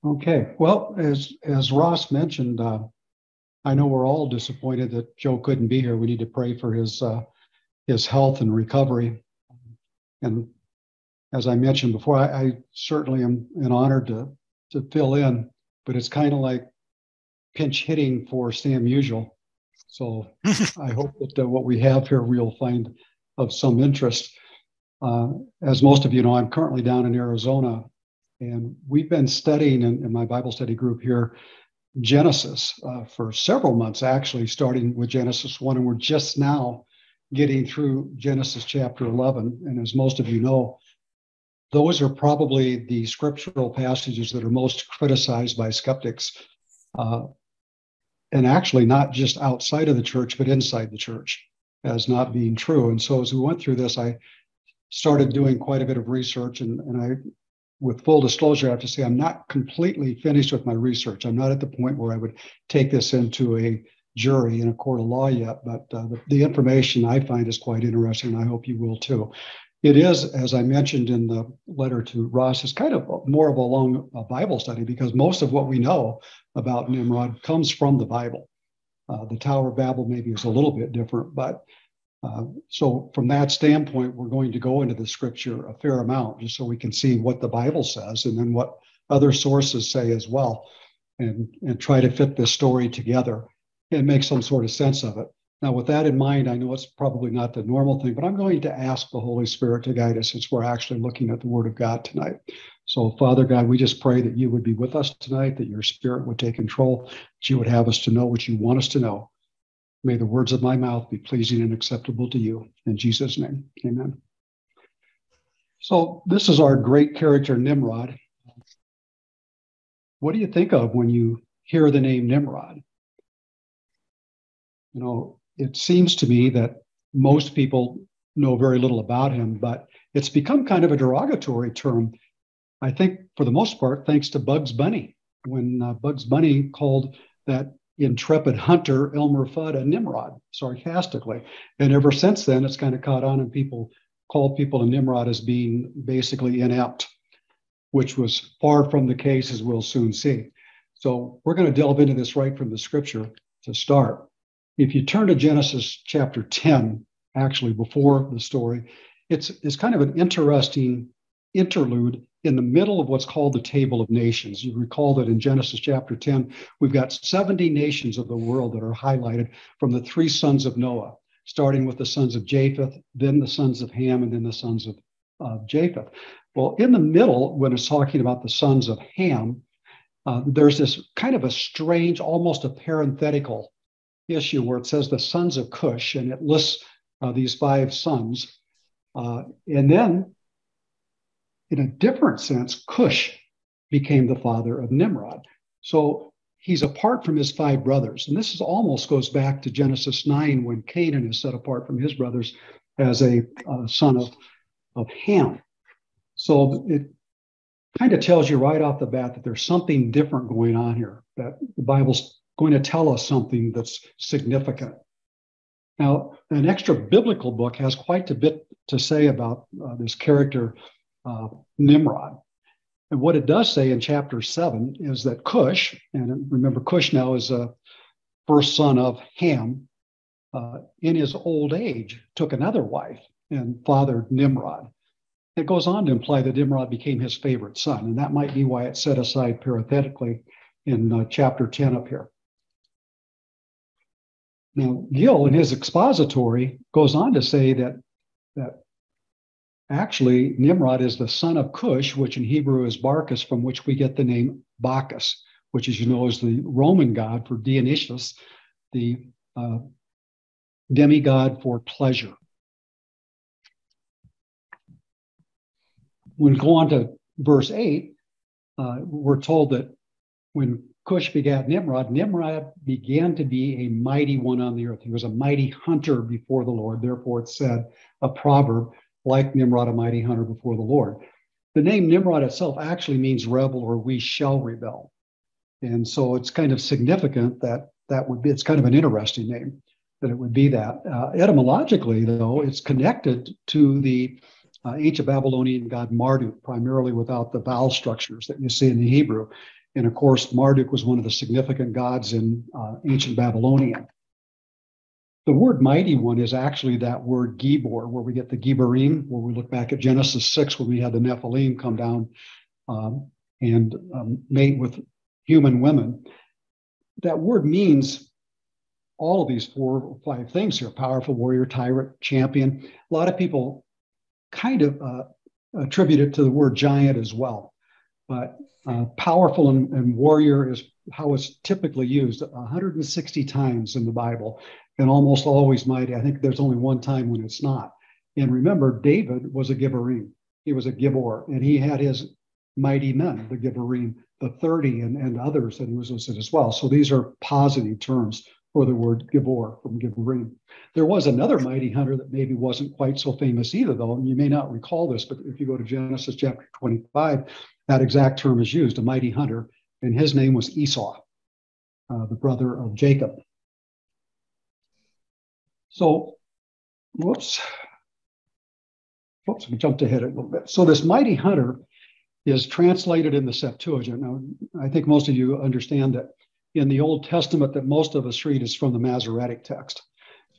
Okay. Well, as Ross mentioned, I know we're all disappointed that Joe couldn't be here. We need to pray for his health and recovery. And as I mentioned before, I certainly am an honor to fill in, but it's kind of like pinch hitting for Sam Usual. So I hope that what we have here we'll find of some interest. As most of you know, I'm currently down in Arizona, and we've been studying in my Bible study group here Genesis for several months, actually, starting with Genesis 1. And we're just now getting through Genesis chapter 11. And as most of you know, those are probably the scriptural passages that are most criticized by skeptics. And actually, not just outside of the church, but inside the church as not being true. And so as we went through this, I started doing quite a bit of research. And I, with full disclosure, I have to say I'm not completely finished with my research. I'm not at the point where I would take this into a jury in a court of law yet, but the information I find is quite interesting. And I hope you will too. It is, as I mentioned in the letter to Ross, is kind of more of a long Bible study because most of what we know about Nimrod comes from the Bible. The Tower of Babel maybe is a little bit different, but so from that standpoint, we're going to go into the scripture a fair amount just so we can see what the Bible says and then what other sources say as well, and try to fit this story together and make some sort of sense of it. Now, with that in mind, I know it's probably not the normal thing, but I'm going to ask the Holy Spirit to guide us since we're actually looking at the Word of God tonight. So, Father God, we just pray that you would be with us tonight, that your Spirit would take control, that you would have us to know what you want us to know. May the words of my mouth be pleasing and acceptable to you. In Jesus' name, amen. So this is our great character, Nimrod. What do you think of when you hear the name Nimrod? You know, it seems to me that most people know very little about him, but it's become kind of a derogatory term, I think, for the most part, thanks to Bugs Bunny. When Bugs Bunny called that intrepid hunter Elmer Fudd a Nimrod, sarcastically. And ever since then, it's kind of caught on, and people call people a Nimrod as being basically inept, which was far from the case, as we'll soon see. So we're going to delve into this right from the scripture to start. If you turn to Genesis chapter 10, actually before the story, it's kind of an interesting interlude in the middle of what's called the Table of Nations. You recall that in Genesis chapter 10, we've got 70 nations of the world that are highlighted from the three sons of Noah, starting with the sons of Japheth, then the sons of Ham, and then the sons of Japheth. Well, in the middle, when it's talking about the sons of Ham, there's this kind of a strange, almost a parenthetical issue where it says the sons of Cush, and it lists these five sons. And then in a different sense, Cush became the father of Nimrod. So he's apart from his five brothers. And this is almost goes back to Genesis 9 when Canaan is set apart from his brothers as a son of Ham. So it kind of tells you right off the bat that there's something different going on here, that the Bible's going to tell us something that's significant. Now, an extra biblical book has quite a bit to say about this character, Nimrod. And what it does say in chapter 7 is that Cush, and remember Cush now is a first son of Ham, in his old age took another wife and fathered Nimrod. It goes on to imply that Nimrod became his favorite son, and that might be why it's set aside parenthetically in chapter 10 up here. Now, Gill, in his expository, goes on to say that actually Nimrod is the son of Cush, which in Hebrew is Barkis, from which we get the name Bacchus, which, as you know, is the Roman god for Dionysus, the demigod for pleasure. When we go on to verse 8, we're told that when Cush begat Nimrod, Nimrod began to be a mighty one on the earth. He was a mighty hunter before the Lord. Therefore, it said, a proverb, like Nimrod, a mighty hunter before the Lord. The name Nimrod itself actually means rebel, or we shall rebel. And so it's kind of significant that would be, it's kind of an interesting name, that it would be that. Etymologically, though, it's connected to the ancient Babylonian god Marduk, primarily without the vowel structures that you see in the Hebrew. And of course, Marduk was one of the significant gods in ancient Babylonian. The word mighty one is actually that word Gibor, where we get the Giborim, where we look back at Genesis 6 when we had the Nephilim come down and mate with human women. That word means all of these 4 or 5 things here: powerful warrior, tyrant, champion. A lot of people kind of attribute it to the word giant as well. But powerful and warrior is how it's typically used 160 times in the Bible, and almost always mighty. I think there's only one time when it's not. And remember, David was a Giborim. He was a Gibor, and he had his mighty men, the Giborim, the 30 and others that he was listed as well. So these are positive terms for the word Gibor from Giborim. There was another mighty hunter that maybe wasn't quite so famous either, though, and you may not recall this, but if you go to Genesis chapter 25, that exact term is used, a mighty hunter, and his name was Esau, the brother of Jacob. So, whoops, we jumped ahead a little bit. So this mighty hunter is translated in the Septuagint. Now, I think most of you understand that in the Old Testament that most of us read is from the Masoretic text.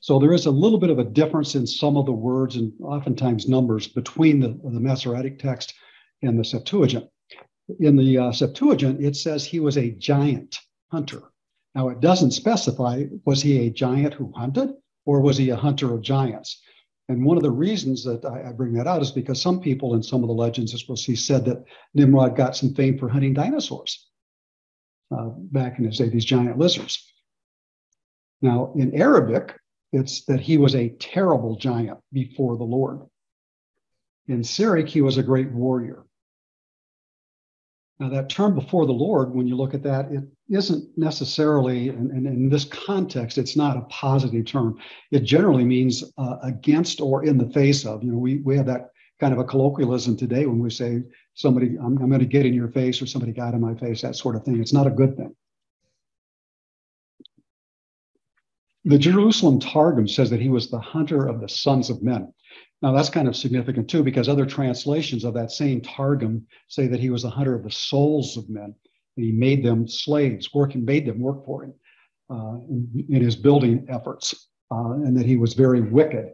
So there is a little bit of a difference in some of the words and oftentimes numbers between the Masoretic text and the Septuagint. In the Septuagint, it says he was a giant hunter. Now, it doesn't specify, was he a giant who hunted, or was he a hunter of giants? And one of the reasons that I bring that out is because some people in some of the legends, as we'll see, said that Nimrod got some fame for hunting dinosaurs back in his day, these giant lizards. Now, in Arabic, it's that he was a terrible giant before the Lord. In Syriac, he was a great warrior. Now, that term before the Lord, when you look at that, it isn't necessarily, and in this context, it's not a positive term. It generally means against or in the face of. You know, we have that kind of a colloquialism today when we say somebody, I'm going to get in your face, or somebody got in my face, that sort of thing. It's not a good thing. The Jerusalem Targum says that he was the hunter of the sons of men. Now, that's kind of significant, too, because other translations of that same Targum say that he was the hunter of the souls of men. And he made them slaves, made them work for him in his building efforts, and that he was very wicked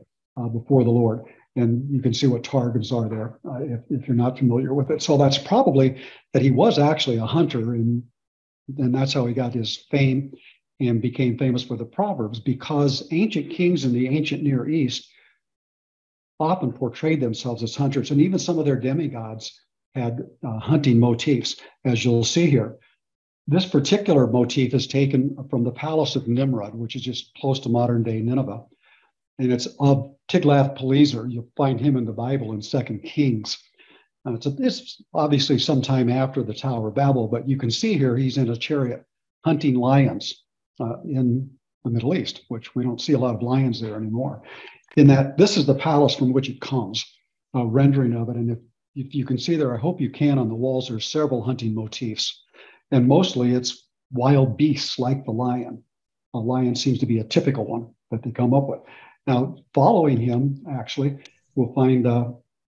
before the Lord. And you can see what Targums are there if you're not familiar with it. So that's probably that he was actually a hunter, and that's how he got his fame and became famous for the Proverbs, because ancient kings in the ancient Near East often portrayed themselves as hunters, and even some of their demigods had hunting motifs, as you'll see here. This particular motif is taken from the palace of Nimrod, which is just close to modern-day Nineveh, and it's of Tiglath-Pileser. You'll find him in the Bible in 2 Kings. It's obviously sometime after the Tower of Babel, but you can see here he's in a chariot hunting lions in the Middle East, which we don't see a lot of lions there anymore. In that this is the palace from which it comes, a rendering of it. And if you can see there, I hope you can, on the walls, there's several hunting motifs. And mostly it's wild beasts like the lion. A lion seems to be a typical one that they come up with. Now, following him, actually, we'll find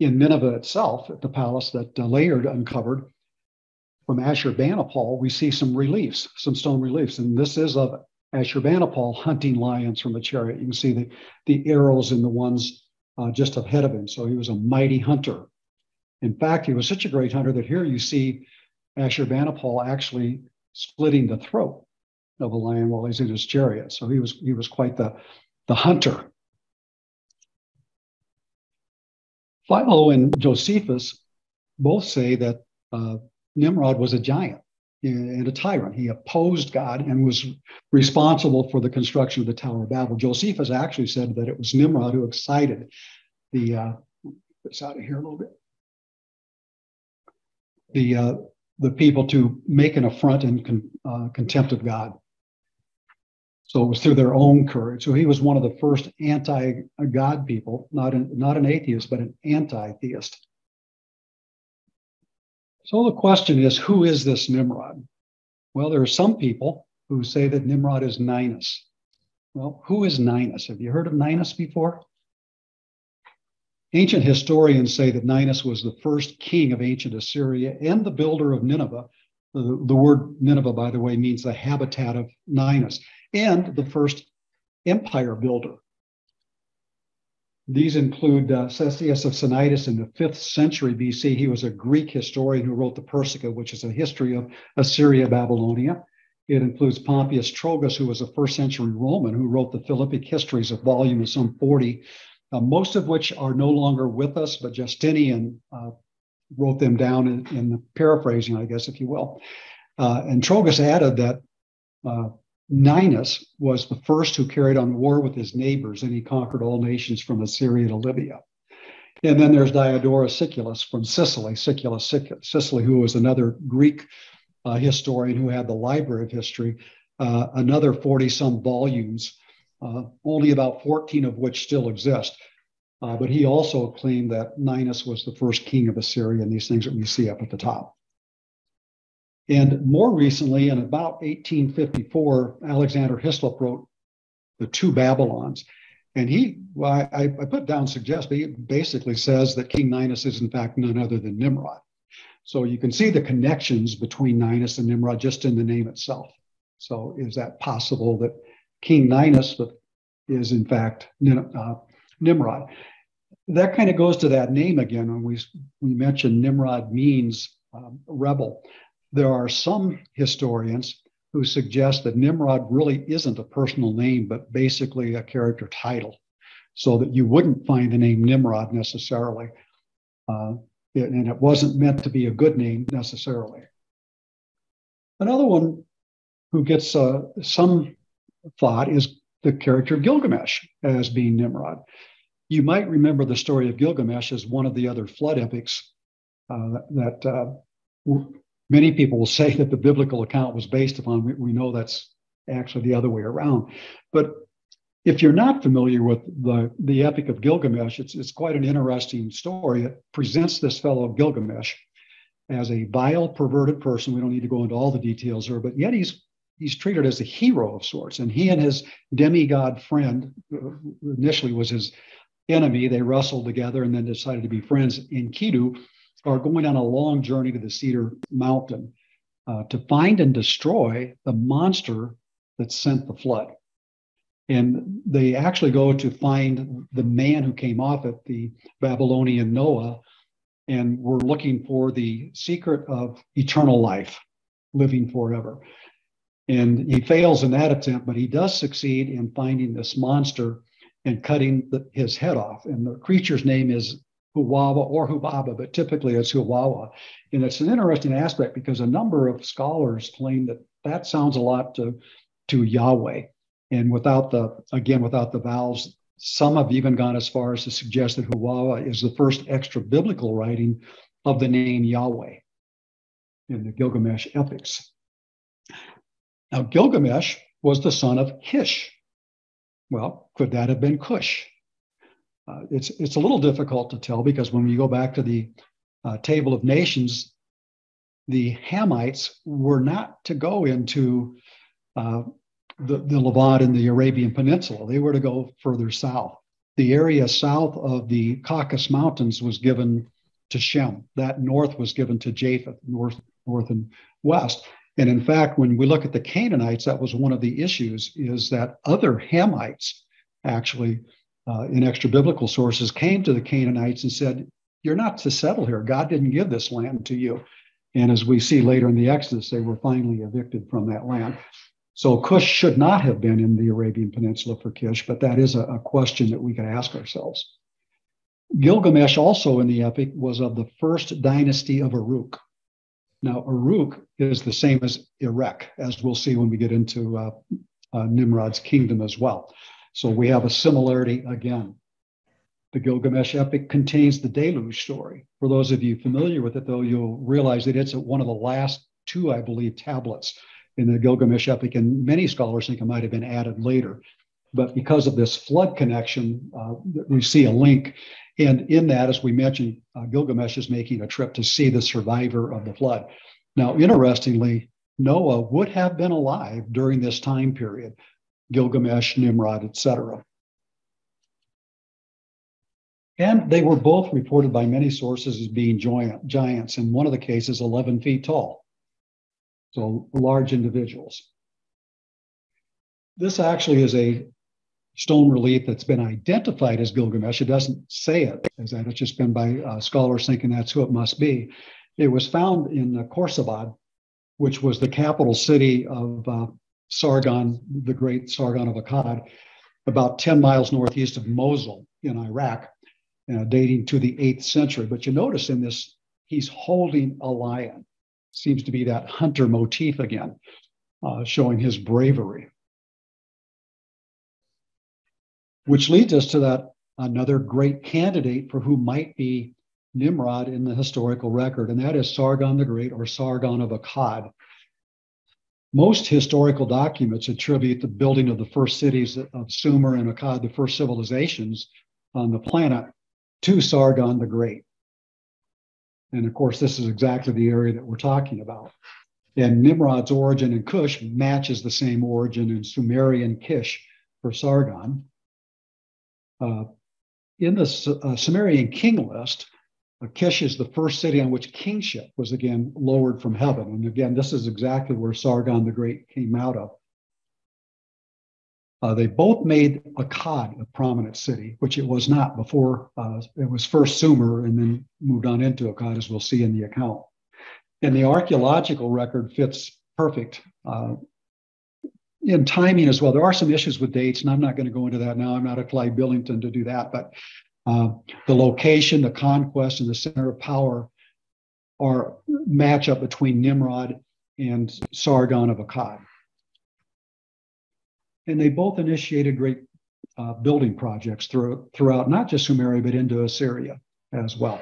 in Nineveh itself, at the palace that Layard uncovered, from Ashurbanipal, we see some reliefs, some stone reliefs. And this is of Ashurbanipal hunting lions from a chariot. You can see the arrows in the ones just ahead of him. So he was a mighty hunter. In fact, he was such a great hunter that here you see Ashurbanipal actually splitting the throat of a lion while he's in his chariot. So he was quite the hunter. Philo and Josephus both say that Nimrod was a giant and a tyrant. He opposed God and was responsible for the construction of the Tower of Babel. Josephus actually said that it was Nimrod who excited it's out of here a little bit, the people to make an affront and contempt of God. So it was through their own courage. So he was one of the first anti-God people, not an atheist, but an anti-theist. So the question is, who is this Nimrod? Well, there are some people who say that Nimrod is Ninus. Well, who is Ninus? Have you heard of Ninus before? Ancient historians say that Ninus was the first king of ancient Assyria and the builder of Nineveh, The word Nineveh, by the way, means the habitat of Ninus, and the first empire builder. These include Ctesias of Cnidus in the 5th century BC. He was a Greek historian who wrote the Persica, which is a history of Assyria, Babylonia. It includes Pompeius Trogus, who was a 1st century Roman who wrote the Philippic histories, a volume of some 40, most of which are no longer with us, but Justinian wrote them down in the paraphrasing, I guess, if you will. And Trogus added that Ninus was the first who carried on war with his neighbors, and he conquered all nations from Assyria to Libya. And then there's Diodorus Siculus from Sicily, Sicily, who was another Greek historian who had the Library of History, another 40-some volumes, only about 14 of which still exist. But he also claimed that Ninus was the first king of Assyria, and these things that we see up at the top. And more recently, in about 1854, Alexander Hislop wrote The Two Babylons. And I put down suggest, but he basically says that King Ninus is in fact none other than Nimrod. So you can see the connections between Ninus and Nimrod just in the name itself. So is that possible that King Ninus is in fact Nimrod? That kind of goes to that name again when we mentioned Nimrod means rebel. There are some historians who suggest that Nimrod really isn't a personal name, but basically a character title, so that you wouldn't find the name Nimrod necessarily. And it wasn't meant to be a good name necessarily. Another one who gets some thought is the character Gilgamesh as being Nimrod. You might remember the story of Gilgamesh as one of the other flood epics that many people will say that the biblical account was based upon. We know that's actually the other way around. But if you're not familiar with the Epic of Gilgamesh, it's quite an interesting story. It presents this fellow Gilgamesh as a vile, perverted person. We don't need to go into all the details here, but yet he's treated as a hero of sorts. And he and his demigod friend, who initially was his enemy, they wrestled together and then decided to be friends, Enkidu, are going on a long journey to the Cedar Mountain to find and destroy the monster that sent the flood. And they actually go to find the man who came off it, the Babylonian Noah, and we're looking for the secret of eternal life, living forever. And he fails in that attempt, but he does succeed in finding this monster and cutting his head off. And the creature's name is Huwawa or Hubaba, but typically it's Huwawa. And it's an interesting aspect because a number of scholars claim that sounds a lot to Yahweh. And without the vowels, some have even gone as far as to suggest that Huwawa is the first extra biblical writing of the name Yahweh in the Gilgamesh epics. Now, Gilgamesh was the son of Kish. Well, could that have been Cush? It's a little difficult to tell because when we go back to the Table of Nations, the Hamites were not to go into the Levant and the Arabian Peninsula. They were to go further south. The area south of the Caucasus Mountains was given to Shem. That north was given to Japheth, north and west. And in fact, when we look at the Canaanites, that was one of the issues, is that other Hamites actually in extra biblical sources came to the Canaanites and said, you're not to settle here. God didn't give this land to you. And as we see later in the Exodus, they were finally evicted from that land. So Cush should not have been in the Arabian Peninsula for Kish, but that is a question that we can ask ourselves. Gilgamesh also in the epic was of the first dynasty of Uruk. Now, Uruk is the same as Erech, as we'll see when we get into Nimrod's kingdom as well. So we have a similarity again. The Gilgamesh epic contains the deluge story. For those of you familiar with it, though, you'll realize that it's one of the last two, I believe, tablets in the Gilgamesh epic, and many scholars think it might have been added later. But because of this flood connection, we see a link. And in that, as we mentioned, Gilgamesh is making a trip to see the survivor of the flood. Now, interestingly, Noah would have been alive during this time period, Gilgamesh, Nimrod, etc. And they were both reported by many sources as being giants, in one of the cases 11 feet tall. so large individuals. This actually is a stone relief that's been identified as Gilgamesh. It doesn't say it as that. It's just been by scholars thinking that's who it must be. It was found in Khorsabad, which was the capital city of Sargon, the great Sargon of Akkad, about 10 miles northeast of Mosul in Iraq, dating to the 8th century. But you notice in this, he's holding a lion. Seems to be that hunter motif again, showing his bravery. Which leads us to that another great candidate for who might be Nimrod in the historical record, and that is Sargon the Great, or Sargon of Akkad. Most historical documents attribute the building of the first cities of Sumer and Akkad, the first civilizations on the planet, to Sargon the Great. And of course, this is exactly the area that we're talking about. And Nimrod's origin in Kush matches the same origin in Sumerian Kish for Sargon. In the Sumerian king list, Kish is the first city on which kingship was again lowered from heaven. And again, this is exactly where Sargon the Great came out of. They both made Akkad a prominent city, which it was not before. It was first Sumer and then moved on into Akkad, as we'll see in the account. And the archaeological record fits perfect in timing as well. There are some issues with dates, and I'm not going to go into that now. I'm not a Clyde Billington to do that, but the location, the conquest, and the center of power are match up between Nimrod and Sargon of Akkad. And they both initiated great building projects throughout not just Sumeria, but into Assyria as well.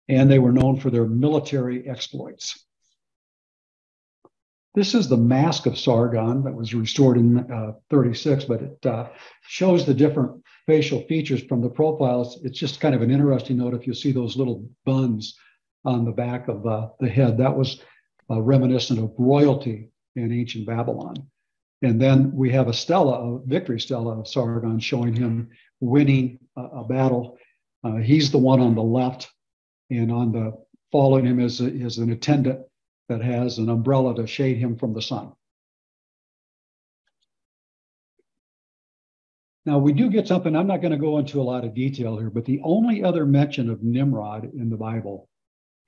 And they were known for their military exploits. This is the mask of Sargon that was restored in 36, but it shows the different facial features from the profiles. It's just kind of an interesting note if you see those little buns on the back of the head. That was reminiscent of royalty in ancient Babylon. And then we have a stela, a victory stela of Sargon showing him winning a battle. He's the one on the left, and on the following him is an attendant that has an umbrella to shade him from the sun. Now, we do get something, I'm not going to go into a lot of detail here, but the only other mention of Nimrod in the Bible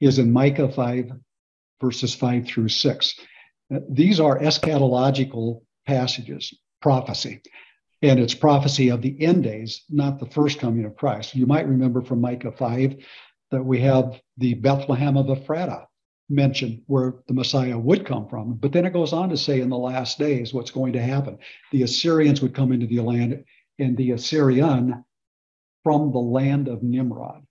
is in Micah 5, verses 5 through 6. These are eschatological passages, prophecy, and it's prophecy of the end days, not the first coming of Christ. You might remember from Micah 5 that we have the Bethlehem of Ephratah mentioned where the Messiah would come from. But then it goes on to say in the last days what's going to happen. The Assyrians would come into the land, and the Assyrian from the land of Nimrod.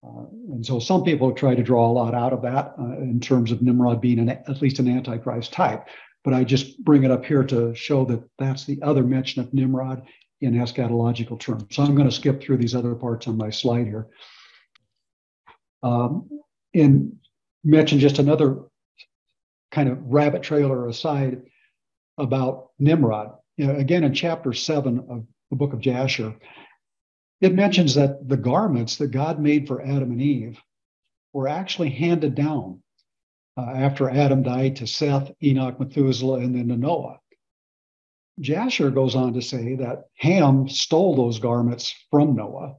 And so some people try to draw a lot out of that in terms of Nimrod being at least an Antichrist type. But I just bring it up here to show that that's the other mention of Nimrod in eschatological terms. So I'm going to skip through these other parts on my slide here. And mention just another kind of rabbit trail or aside about Nimrod. Again, in chapter 7 of the book of Jasher, it mentions that the garments that God made for Adam and Eve were actually handed down after Adam died to Seth, Enoch, Methuselah, and then to Noah. Jasher goes on to say that Ham stole those garments from Noah,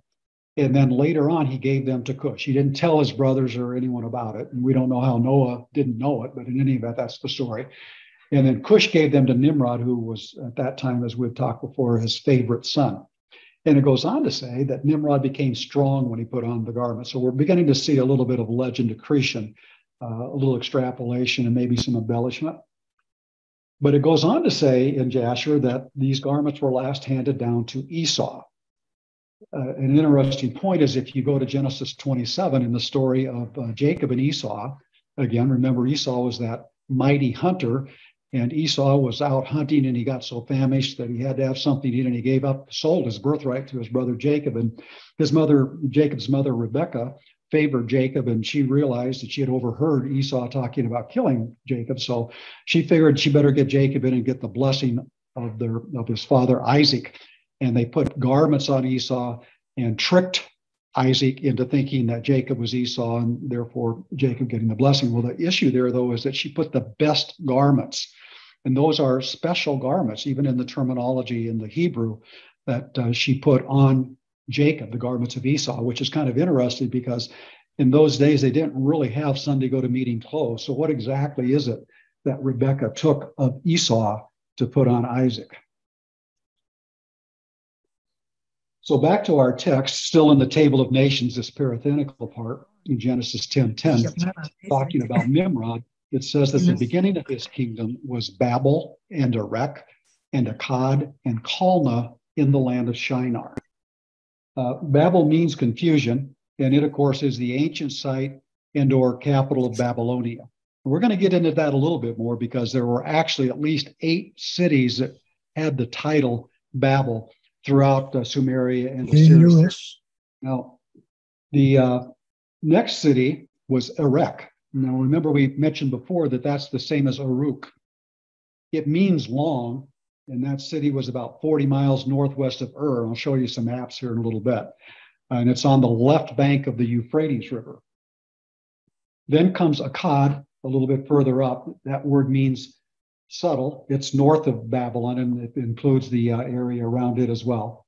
and then later on, he gave them to Cush. He didn't tell his brothers or anyone about it. And we don't know how Noah didn't know it, but in any event, that's the story. And then Cush gave them to Nimrod, who was at that time, as we've talked before, his favorite son. And it goes on to say that Nimrod became strong when he put on the garment. So we're beginning to see a little bit of legend accretion, a little extrapolation, and maybe some embellishment. But it goes on to say in Jasher that these garments were last handed down to Esau. An interesting point is if you go to Genesis 27 in the story of Jacob and Esau, again, remember Esau was that mighty hunter, and Esau was out hunting and he got so famished that he had to have something to eat, and he sold his birthright to his brother Jacob. And Jacob's mother, Rebekah, favored Jacob, and she realized that she had overheard Esau talking about killing Jacob. So she figured she better get Jacob in and get the blessing of his father Isaac. And they put garments on Esau and tricked Isaac into thinking that Jacob was Esau and therefore Jacob getting the blessing. Well, the issue there, though, is that she put the best garments. And those are special garments, even in the terminology in the Hebrew, that she put on Jacob, the garments of Esau, which is kind of interesting because in those days they didn't really have Sunday go to meeting clothes. So what exactly is it that Rebekah took of Esau to put on Isaac? So back to our text, still in the table of nations, this parathenical part in Genesis 10:10, talking about Nimrod. It says that the beginning of his kingdom was Babel and Erech and Akkad and Calneh in the land of Shinar. Babel means confusion, and it, of course, is the ancient site and or capital of Babylonia. We're going to get into that a little bit more because there were actually at least 8 cities that had the title Babel throughout Sumeria and Assyria. Now, the next city was Erech. Now, remember we mentioned before that that's the same as Uruk. It means long, and that city was about 40 miles northwest of Ur. I'll show you some maps here in a little bit. And it's on the left bank of the Euphrates River. Then comes Akkad, a little bit further up. That word means subtle. It's north of Babylon, and it includes the area around it as well.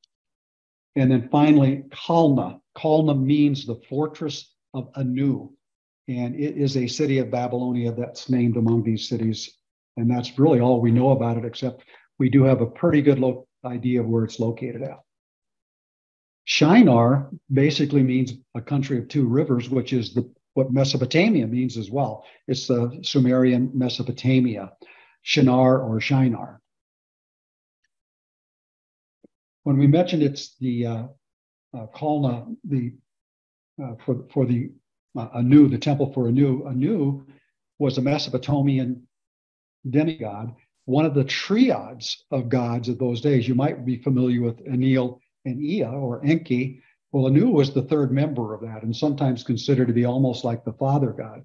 And then finally, Calneh. Calneh means the fortress of Anu. And it is a city of Babylonia that's named among these cities. And that's really all we know about it, except we do have a pretty good idea of where it's located at. Shinar basically means a country of 2 rivers, which is what Mesopotamia means as well. It's the Sumerian Mesopotamia, Shinar or Shinar. When we mentioned it's the Calneh, for the Anu, the temple for Anu. Anu was a Mesopotamian demigod, one of the triads of gods of those days. You might be familiar with Enlil and Ea or Enki. Well, Anu was the 3rd member of that and sometimes considered to be almost like the father god.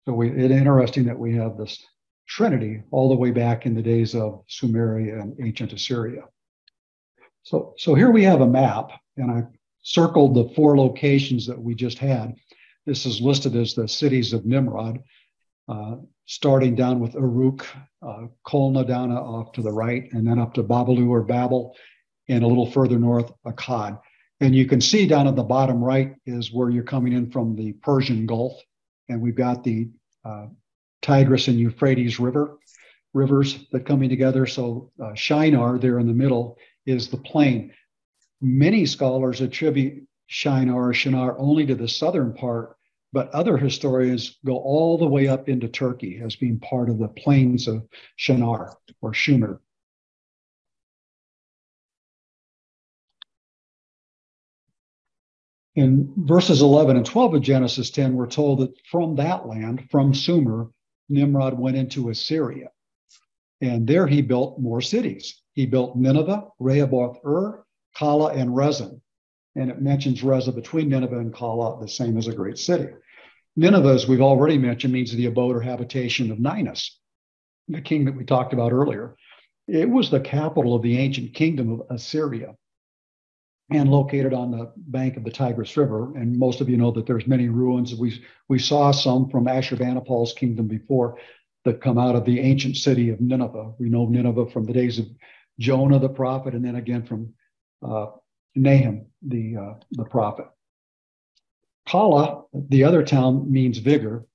So it's interesting that we have this trinity all the way back in the days of Sumeria and ancient Assyria. So here we have a map, and I circled the 4 locations that we just had. This is listed as the cities of Nimrod, starting down with Uruk, Calneh down off to the right, and then up to Babalu or Babel, and a little further north, Akkad. And you can see down at the bottom right is where you're coming in from the Persian Gulf, and we've got the Tigris and Euphrates rivers that coming together. So Shinar there in the middle is the plain. Many scholars attribute Shinar only to the southern part, but other historians go all the way up into Turkey as being part of the plains of Shinar or Shumer. In verses 11 and 12 of Genesis 10, we're told that from that land, from Sumer, Nimrod went into Assyria. And there he built more cities. He built Nineveh, Rehoboth-ur, Calah, and Rezin. And it mentions Rezin between Nineveh and Calah, the same as a great city. Nineveh, as we've already mentioned, means the abode or habitation of Ninus, the king that we talked about earlier. It was the capital of the ancient kingdom of Assyria and located on the bank of the Tigris River. And most of you know that there's many ruins. We saw some from Ashurbanipal's kingdom before that come out of the ancient city of Nineveh. We know Nineveh from the days of Jonah the prophet, and then again from Nahum the prophet. Calah, the other town, means vigor.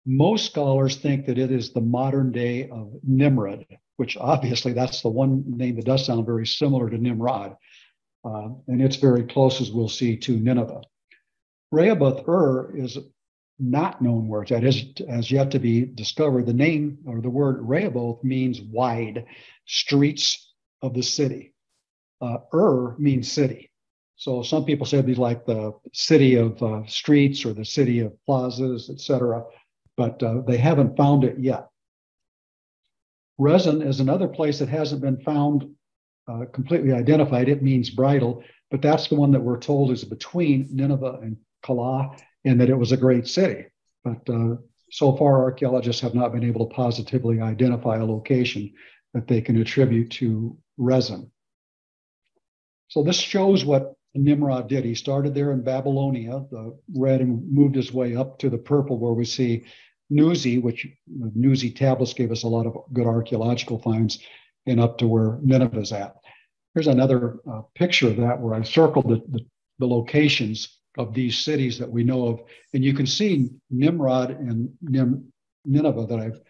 Most scholars think that it is the modern day of Nimrod, which obviously that's the one name that does sound very similar to Nimrod. And it's very close, as we'll see, to Nineveh. Rehoboth-ur is not known where it's at, has yet to be discovered. The name or the word Rehoboth means wide, streets of the city. Ur means city. So some people say it'd be like the city of streets or the city of plazas, etc., but they haven't found it yet. Rezin is another place that hasn't been found completely identified. It means bridle, but that's the one that we're told is between Nineveh and Calah, and that it was a great city. But so far, archaeologists have not been able to positively identify a location that they can attribute to Rezin. So this shows what Nimrod did. He started there in Babylonia, the red, and moved his way up to the purple, where we see Nuzi, which Nuzi tablets gave us a lot of good archaeological finds, and up to where Nineveh's at. Here's another picture of that where I circled the locations of these cities that we know of. And you can see Nimrod and Nineveh that I've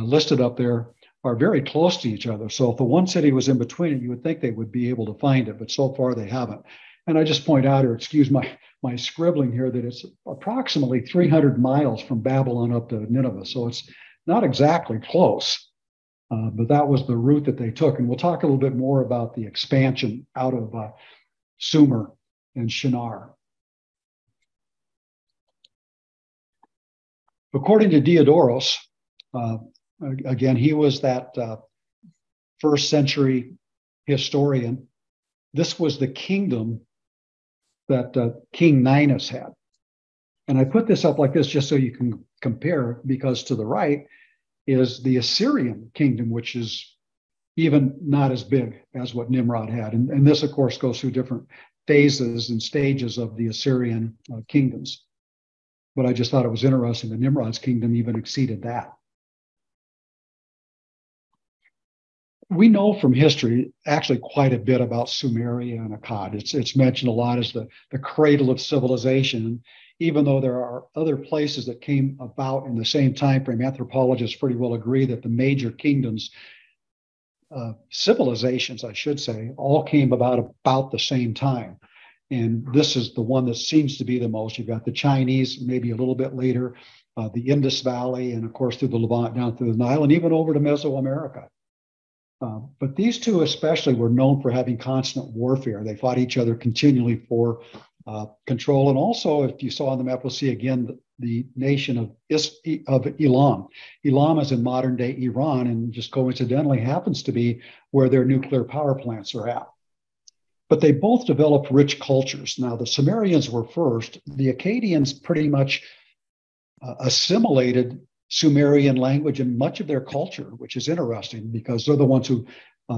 listed up there are very close to each other. So if the one city was in between it, you would think they would be able to find it, but so far they haven't. And I just point out, or excuse my scribbling here, that it's approximately 300 miles from Babylon up to Nineveh. So it's not exactly close, but that was the route that they took. And we'll talk a little bit more about the expansion out of Sumer and Shinar. According to Diodorus, again, he was that first century historian. This was the kingdom that King Ninus had. And I put this up like this just so you can compare, because to the right is the Assyrian kingdom, which is even not as big as what Nimrod had. And this, of course, goes through different phases and stages of the Assyrian kingdoms. But I just thought it was interesting that Nimrod's kingdom even exceeded that. We know from history actually quite a bit about Sumeria and Akkad. It's mentioned a lot as the cradle of civilization. Even though there are other places that came about in the same time frame, anthropologists pretty well agree that the major kingdoms, civilizations, I should say, all came about the same time. And this is the one that seems to be the most. You've got the Chinese, maybe a little bit later, the Indus Valley, and of course through the Levant, down through the Nile, and even over to Mesoamerica. But these two especially were known for having constant warfare. They fought each other continually for control. And also, if you saw on the map, we'll see again the nation of Elam. Elam is in modern day Iran, and just coincidentally happens to be where their nuclear power plants are at. But they both developed rich cultures. Now, the Sumerians were first. The Akkadians pretty much assimilated Sumerian language and much of their culture, which is interesting because they're the ones who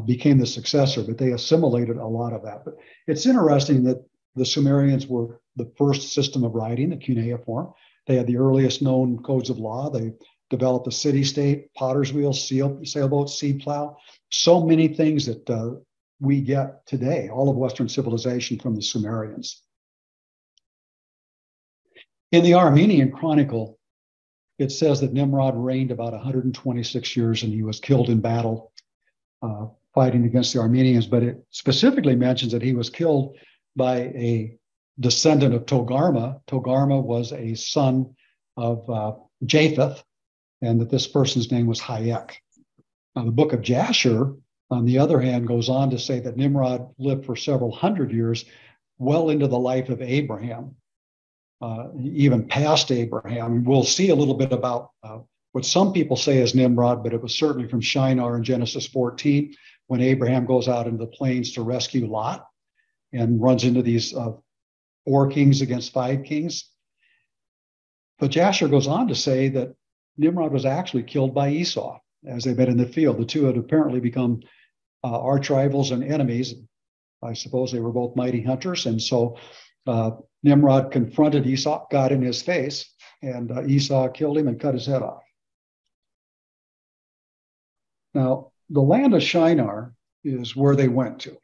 became the successor, but they assimilated a lot of that. But it's interesting that the Sumerians were the first system of writing, the cuneiform. They had the earliest known codes of law. They developed the city-state, potter's wheel, sailboat, sea plow, so many things that we get today, all of Western civilization from the Sumerians. In the Armenian Chronicle, it says that Nimrod reigned about 126 years and he was killed in battle fighting against the Armenians. But it specifically mentions that he was killed by a descendant of Togarma. Togarma was a son of Japheth, and that this person's name was Hayek. Now, the book of Jasher, on the other hand, goes on to say that Nimrod lived for several hundred years, well into the life of Abraham. Even past Abraham. We'll see a little bit about what some people say is Nimrod, but it was certainly from Shinar in Genesis 14, when Abraham goes out into the plains to rescue Lot and runs into these 4 kings against 5 kings. But Jasher goes on to say that Nimrod was actually killed by Esau as they met in the field. The two had apparently become arch rivals and enemies. I suppose they were both mighty hunters, and so Nimrod confronted Esau, got in his face, and Esau killed him and cut his head off. Now, the land of Shinar is where they went to.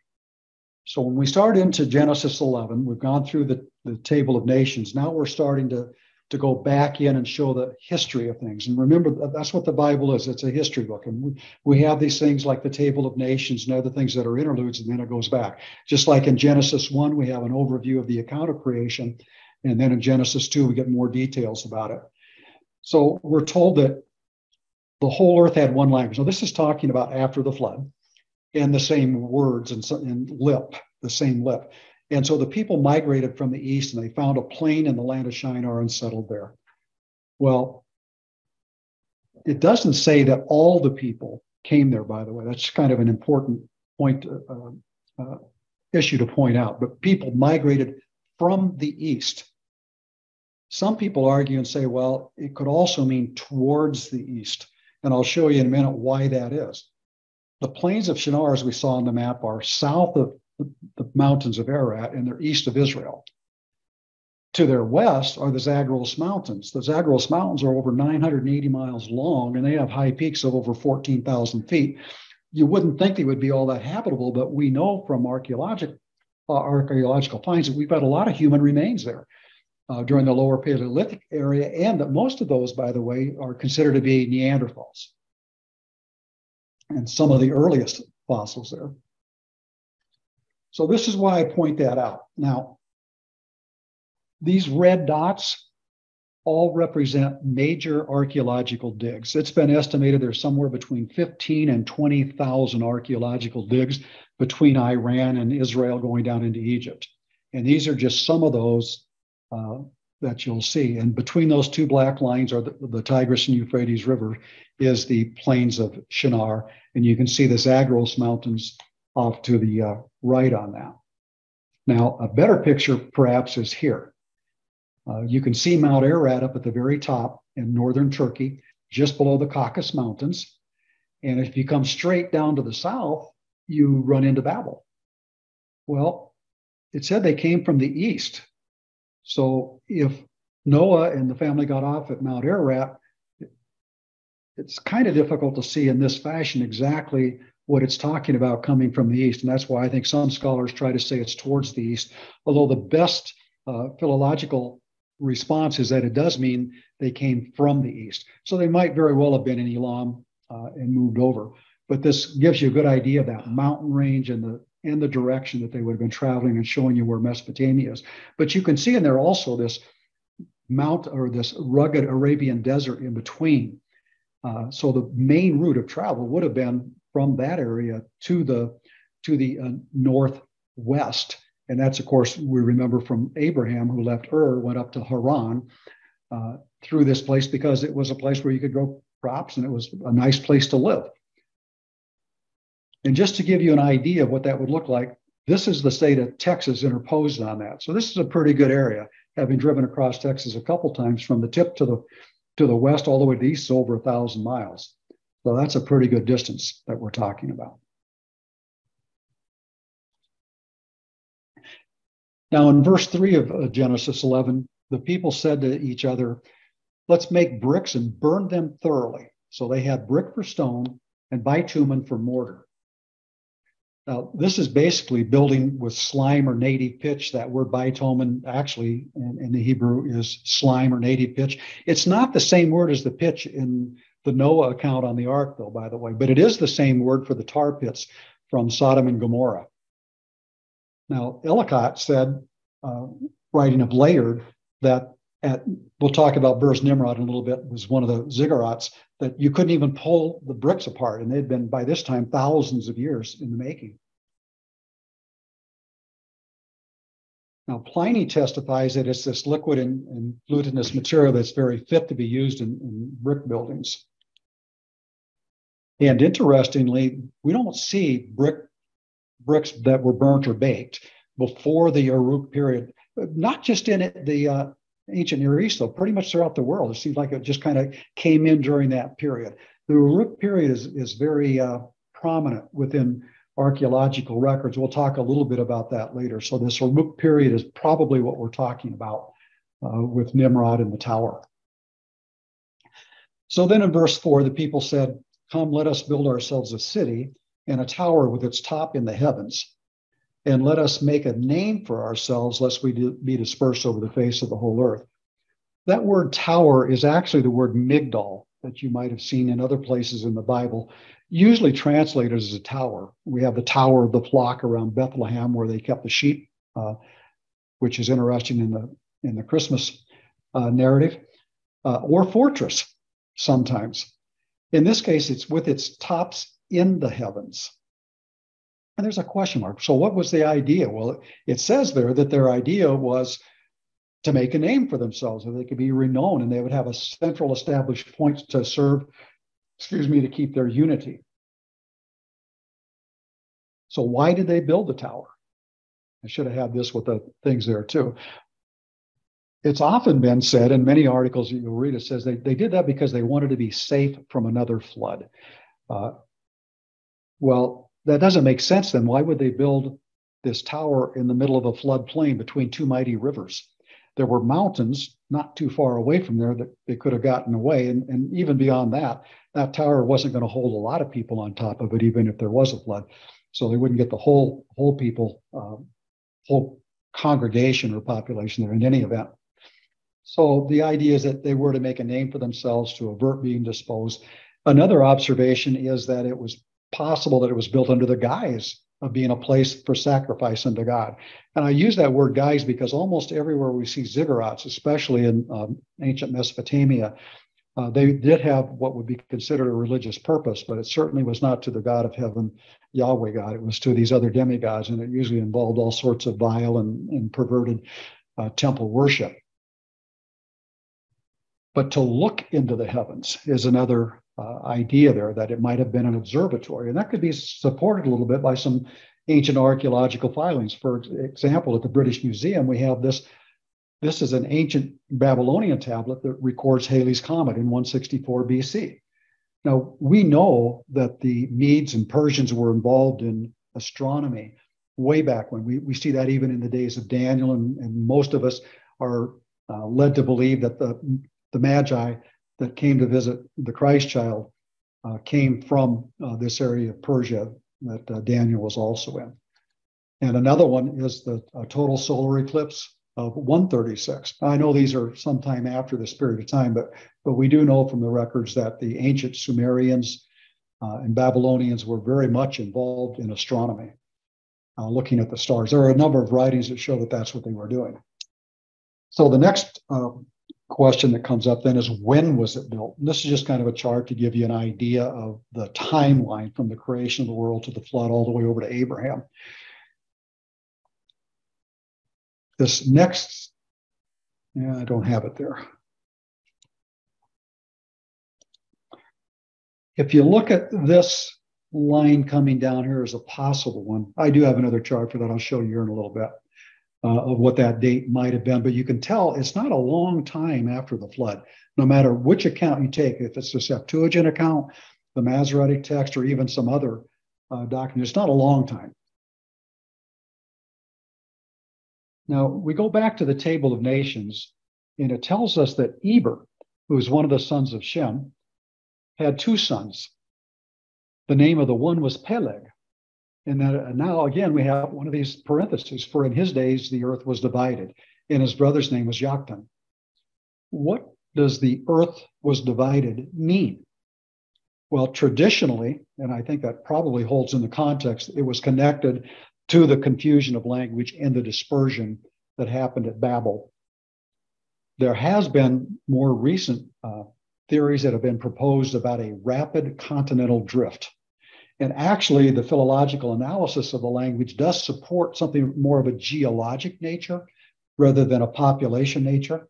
So when we start into Genesis 11, we've gone through the table of nations. Now we're starting to go back in and show the history of things. And remember, that's what the Bible is. It's a history book. And we have these things like the table of nations and other things that are interludes, and then it goes back. Just like in Genesis 1, we have an overview of the account of creation. And then in Genesis 2, we get more details about it. So we're told that the whole earth had one language. Now, this is talking about after the flood, and the same words and lip, the same lip. And so the people migrated from the east, and they found a plain in the land of Shinar and settled there. Well, it doesn't say that all the people came there, by the way. That's kind of an important point, issue to point out. But people migrated from the east. Some people argue and say, well, it could also mean towards the east. And I'll show you in a minute why that is. The plains of Shinar, as we saw on the map, are south of the mountains of Ararat, and they're east of Israel. To their west are the Zagros Mountains. The Zagros Mountains are over 980 miles long, and they have high peaks of over 14,000 feet. You wouldn't think they would be all that habitable, but we know from archaeological finds that we've got a lot of human remains there during the lower Paleolithic area, and that most of those, by the way, are considered to be Neanderthals. And some of the earliest fossils there. So this is why I point that out. Now, these red dots all represent major archaeological digs. It's been estimated there's somewhere between 15 and 20,000 archaeological digs between Iran and Israel going down into Egypt. And these are just some of those that you'll see. And between those two black lines are the Tigris and Euphrates River is the plains of Shinar. And you can see the Zagros Mountains off to the right on that. Now, a better picture perhaps is here. You can see Mount Ararat up at the very top in northern Turkey, just below the Caucasus Mountains. And if you come straight down to the south, you run into Babel. Well, it said they came from the east. So if Noah and the family got off at Mount Ararat, it's kind of difficult to see in this fashion exactly what it's talking about coming from the east. And that's why I think some scholars try to say it's towards the east, although the best philological response is that it does mean they came from the east. So they might very well have been in Elam and moved over. But this gives you a good idea of that mountain range and the direction that they would have been traveling, and showing you where Mesopotamia is. But you can see in there also this this rugged Arabian desert in between. So the main route of travel would have been from that area to the northwest. And that's, of course, we remember from Abraham, who left Ur, went up to Haran through this place because it was a place where you could grow crops and it was a nice place to live. And just to give you an idea of what that would look like, this is the state of Texas interposed on that. So this is a pretty good area, having driven across Texas a couple times from the tip to the west all the way to the east, so over 1,000 miles. So that's a pretty good distance that we're talking about. Now, in verse 3 of Genesis 11, the people said to each other, let's make bricks and burn them thoroughly. So they had brick for stone and bitumen for mortar. Now, this is basically building with slime or native pitch. That word bitumen actually in the Hebrew is slime or native pitch. It's not the same word as the pitch in the Noah account on the ark, though, by the way, but it is the same word for the tar pits from Sodom and Gomorrah. Now, Ellicott said, writing of Layard, that we'll talk about Burr's Nimrod in a little bit, was one of the ziggurats, that you couldn't even pull the bricks apart. And they'd been, by this time, thousands of years in the making. Now, Pliny testifies that it's this liquid and glutinous material that's very fit to be used in brick buildings. And interestingly, we don't see bricks that were burnt or baked before the Uruk period, not just in the ancient Near East, though, pretty much throughout the world. It seems like it just kind of came in during that period. The Uruk period is very prominent within archaeological records. We'll talk a little bit about that later. So this Uruk period is probably what we're talking about with Nimrod and the tower. So then in verse 4, the people said, come, let us build ourselves a city and a tower with its top in the heavens. And let us make a name for ourselves, lest we be dispersed over the face of the whole earth. That word tower is actually the word migdal that you might have seen in other places in the Bible, usually translated as a tower. We have the tower of the flock around Bethlehem where they kept the sheep, which is interesting in the Christmas narrative, or fortress sometimes. In this case, it's with its tops in the heavens. And there's a question mark. So what was the idea? Well, it says there that their idea was to make a name for themselves, so they could be renowned and they would have a central established point to serve, to keep their unity. So why did they build the tower? I should have had this with the things there too. It's often been said in many articles you'll read, it says they did that because they wanted to be safe from another flood. Well, that doesn't make sense then. Why would they build this tower in the middle of a floodplain between two mighty rivers. There were mountains not too far away from there that they could have gotten away. And even beyond that, that tower wasn't going to hold a lot of people on top of it, even if there was a flood. So they wouldn't get the whole people, whole congregation or population there in any event. So the idea is that they were to make a name for themselves to avert being disposed. Another observation is that it was possible that it was built under the guise of being a place for sacrifice unto God. And I use that word guise because almost everywhere we see ziggurats, especially in ancient Mesopotamia, they did have what would be considered a religious purpose, but it certainly was not to the God of heaven, Yahweh God. It was to these other demigods, and it usually involved all sorts of vile and perverted temple worship. But to look into the heavens is another idea there, that it might have been an observatory. And that could be supported a little bit by some ancient archaeological filings. For example, at the British Museum, we have this. This is an ancient Babylonian tablet that records Halley's Comet in 164 BC. Now, we know that the Medes and Persians were involved in astronomy way back when. We see that even in the days of Daniel, and most of us are led to believe that the Magi that came to visit the Christ child came from this area of Persia that Daniel was also in. And another one is the total solar eclipse of 136. I know these are sometime after this period of time, but we do know from the records that the ancient Sumerians and Babylonians were very much involved in astronomy, looking at the stars. There are a number of writings that show that that's what they were doing. So the next question that comes up then is, when was it built? And this is just kind of a chart to give you an idea of the timeline from the creation of the world to the flood all the way over to Abraham. This next, I don't have it there. If you look at this line coming down here as a possible one, I do have another chart for that I'll show you here in a little bit. Of what that date might have been, but you can tell it's not a long time after the flood, no matter which account you take. If it's the Septuagint account, the Masoretic text, or even some other document, it's not a long time. Now, we go back to the Table of Nations, and it tells us that Eber, who is one of the sons of Shem, had two sons. The name of the one was Peleg. And then now, again, we have one of these parentheses, for in his days the earth was divided, and his brother's name was Joktan. What does the earth was divided mean? Well, traditionally, and I think that probably holds in the context, it was connected to the confusion of language and the dispersion that happened at Babel. There has been more recent theories that have been proposed about a rapid continental drift. And actually, the philological analysis of the language does support something more of a geologic nature rather than a population nature.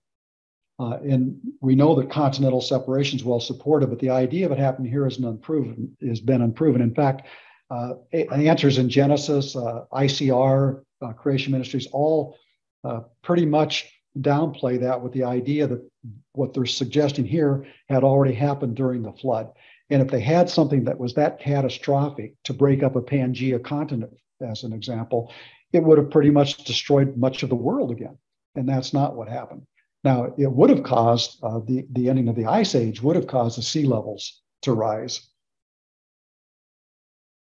And we know that continental separation is well supported, but the idea of it happening here is been unproven. In fact, answers in Genesis, ICR, Creation Ministries, all pretty much downplay that with the idea that what they're suggesting here had already happened during the flood. And if they had something that was that catastrophic to break up a Pangea continent, as an example, it would have pretty much destroyed much of the world again. And that's not what happened. Now, it would have caused the ending of the Ice Age would have caused the sea levels to rise.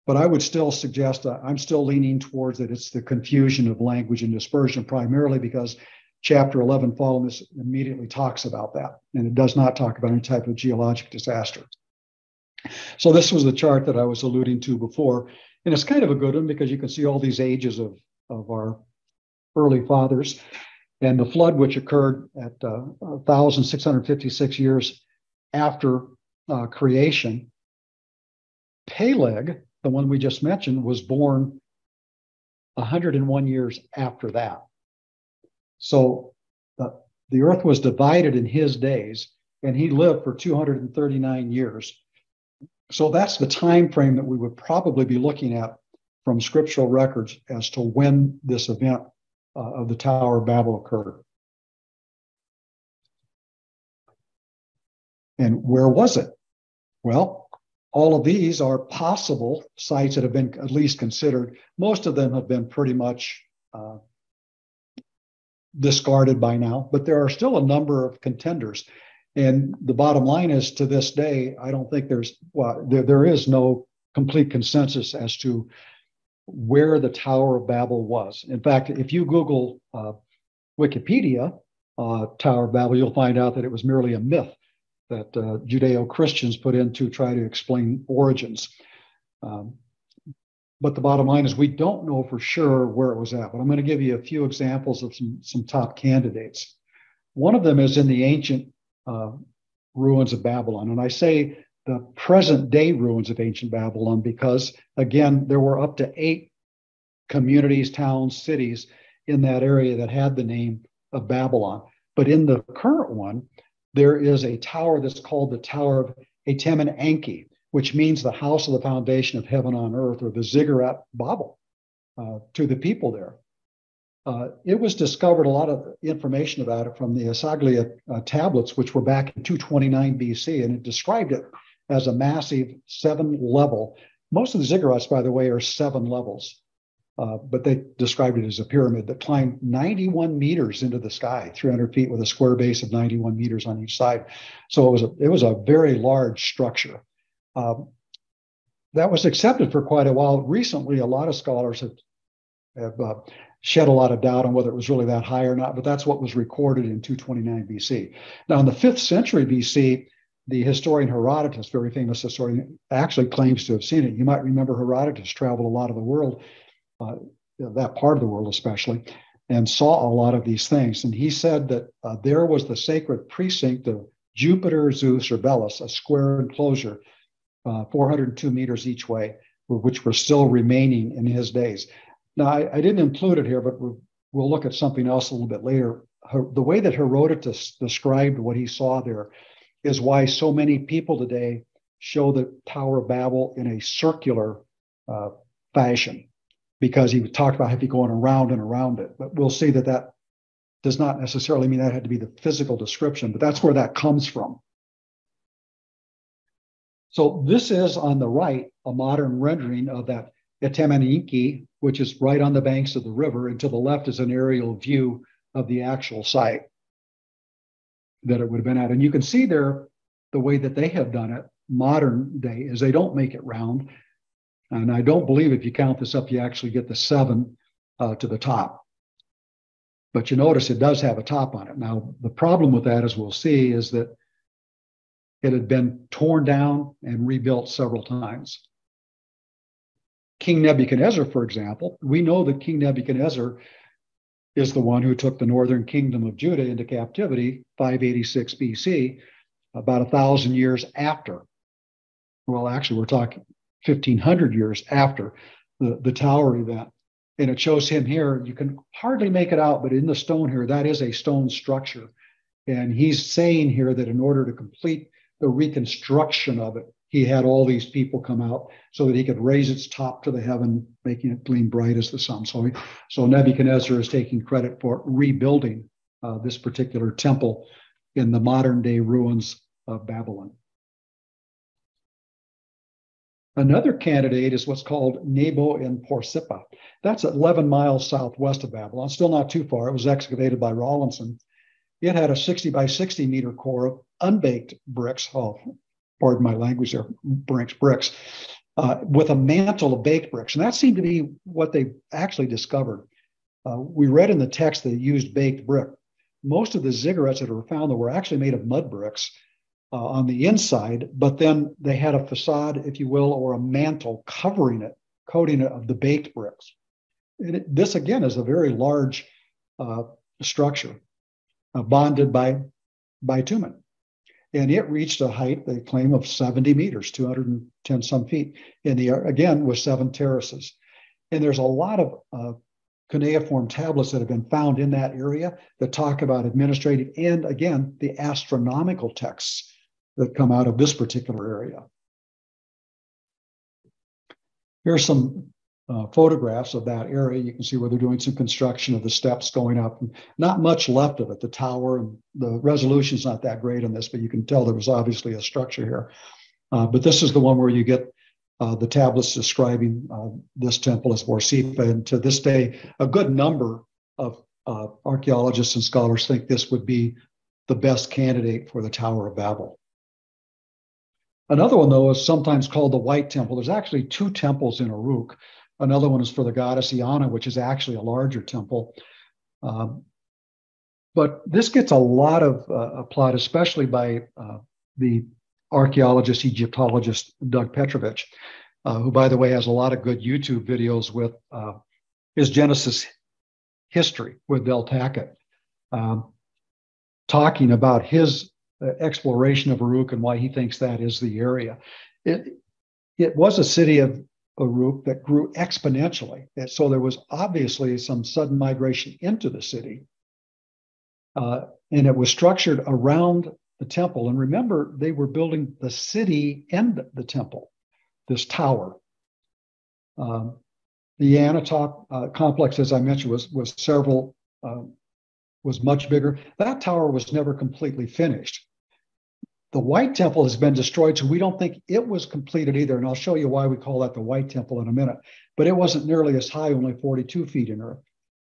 But I would still suggest, I'm still leaning towards that it's the confusion of language and dispersion, primarily because chapter 11 following this immediately talks about that. And it does not talk about any type of geologic disaster. So this was the chart that I was alluding to before. And it's kind of a good one because you can see all these ages of our early fathers. And the flood, which occurred at 1,656 years after creation, Peleg, the one we just mentioned, was born 101 years after that. So the earth was divided in his days, and he lived for 239 years. So that's the time frame that we would probably be looking at from scriptural records as to when this event of the Tower of Babel occurred. And where was it? Well, all of these are possible sites that have been at least considered. Most of them have been pretty much discarded by now, but there are still a number of contenders. And the bottom line is, to this day, I don't think there is no complete consensus as to where the Tower of Babel was. In fact, if you Google Wikipedia, Tower of Babel, you'll find out that it was merely a myth that Judeo-Christians put in to try to explain origins. But the bottom line is we don't know for sure where it was at. But I'm going to give you a few examples of some top candidates. One of them is in the ancient ruins of Babylon. And I say the present day ruins of ancient Babylon because, again, there were up to 8 communities, towns, cities in that area that had the name of Babylon. But in the current one, there is a tower that's called the Tower of Etemen Anki, which means the house of the foundation of heaven on earth, or the Ziggurat Babel, to the people there. It was discovered, a lot of information about it from the Asaglia tablets, which were back in 229 BC, and it described it as a massive 7-level. Most of the ziggurats, by the way, are 7 levels, but they described it as a pyramid that climbed 91 meters into the sky, 300 feet with a square base of 91 meters on each side. So it was a very large structure. That was accepted for quite a while. Recently, a lot of scholars have shed a lot of doubt on whether it was really that high or not, but that's what was recorded in 229 BC. Now, in the 5th century BC, the historian Herodotus, very famous historian, actually claims to have seen it. You might remember Herodotus traveled a lot of the world, that part of the world especially, and saw a lot of these things. And he said that there was the sacred precinct of Jupiter, Zeus, or Belus, a square enclosure, 402 meters each way, which were still remaining in his days. Now, I didn't include it here, but we'll look at something else a little bit later. The way that Herodotus described what he saw there is why so many people today show the Tower of Babel in a circular fashion, because he talked about if you're going around and around it. But we'll see that that does not necessarily mean that had to be the physical description, but that's where that comes from. So this is, on the right, a modern rendering of that Etemen, which is right on the banks of the river, and to the left is an aerial view of the actual site that it would have been at. And you can see there the way that they have done it, modern day, is they don't make it round. And I don't believe if you count this up, you actually get the 7 to the top. But you notice it does have a top on it. Now, the problem with that, as we'll see, is that it had been torn down and rebuilt several times. King Nebuchadnezzar, for example, we know that King Nebuchadnezzar is the one who took the northern kingdom of Judah into captivity, 586 BC, about 1,000 years after. Well, actually, we're talking 1,500 years after the Tower event. And it shows him here. You can hardly make it out, but in the stone here, that is a stone structure. And he's saying here that in order to complete the reconstruction of it, he had all these people come out so that he could raise its top to the heaven, making it gleam bright as the sun. So Nebuchadnezzar is taking credit for rebuilding this particular temple in the modern day ruins of Babylon. Another candidate is what's called Nebo in Borsippa. That's 11 miles southwest of Babylon, still not too far. It was excavated by Rawlinson. It had a 60 by 60 meter core of unbaked bricks. Oh, pardon my language there, bricks, with a mantle of baked bricks. And that seemed to be what they actually discovered. We read in the text they used baked brick. Most of the ziggurats that were found that were actually made of mud bricks on the inside, but then they had a facade, if you will, or a mantle covering it, coating it of the baked bricks. And this, again, is a very large structure, bonded by bitumen. And it reached a height, they claim, of 70 meters, 210 some feet, in the again with 7 terraces. And there's a lot of cuneiform tablets that have been found in that area that talk about administrative and, again, the astronomical texts that come out of this particular area. Here's some photographs of that area. You can see where they're doing some construction of the steps going up. And not much left of it. The tower and the resolution's not that great on this, but you can tell there was obviously a structure here. But this is the one where you get the tablets describing this temple as Borsippa. And to this day, a good number of archaeologists and scholars think this would be the best candidate for the Tower of Babel. Another one, though, is sometimes called the White Temple. There's actually two temples in Uruk. Another one is for the goddess Iana, which is actually a larger temple. But this gets a lot of applaud, especially by the archaeologist, Egyptologist Doug Petrovich, who, by the way, has a lot of good YouTube videos with his Genesis history with Del Tackett, talking about his exploration of Uruk and why he thinks that is the area. It was a city of Uruk that grew exponentially. And so there was obviously some sudden migration into the city. And it was structured around the temple. And remember, they were building the city and the temple, this tower. The Anatop complex, as I mentioned, was much bigger. That tower was never completely finished. The White Temple has been destroyed, so we don't think it was completed either. And I'll show you why we call that the White Temple in a minute. But it wasn't nearly as high, only 42 feet in earth.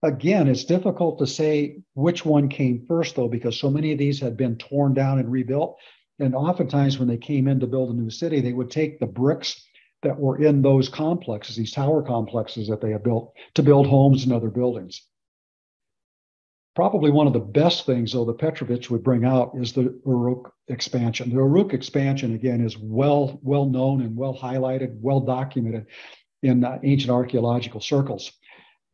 Again, it's difficult to say which one came first, though, because so many of these had been torn down and rebuilt. And oftentimes when they came in to build a new city, they would take the bricks that were in those complexes, these tower complexes that they had built, to build homes and other buildings. Probably one of the best things, though, that Petrovich would bring out is the Uruk expansion. The Uruk expansion, again, is well known and well highlighted, well documented in ancient archaeological circles.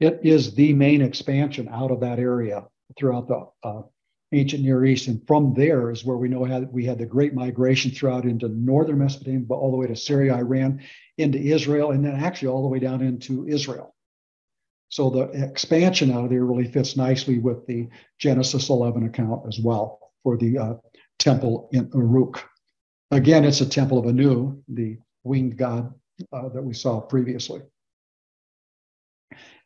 It is the main expansion out of that area throughout the ancient Near East. And from there is where we know we had the great migration throughout into northern Mesopotamia, but all the way to Syria, Iran, into Israel, and then actually all the way down into Israel. So the expansion out of there really fits nicely with the Genesis 11 account as well for the temple in Uruk. Again, it's a temple of Anu, the winged god that we saw previously.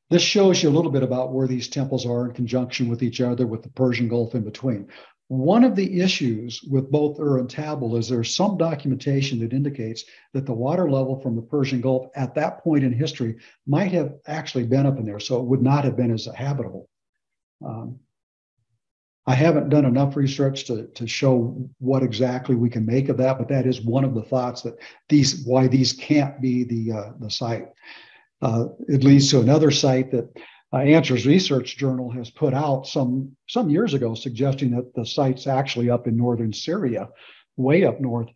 This shows you a little bit about where these temples are in conjunction with each other, with the Persian Gulf in between. One of the issues with both Ur and Tabal is there's some documentation that indicates that the water level from the Persian Gulf at that point in history might have actually been up in there, so it would not have been as habitable. I haven't done enough research to show what exactly we can make of that, but that is one of the thoughts that why these can't be the site. It leads to another site that Answers Research Journal has put out some years ago, suggesting that the site's actually up in northern Syria, way up north.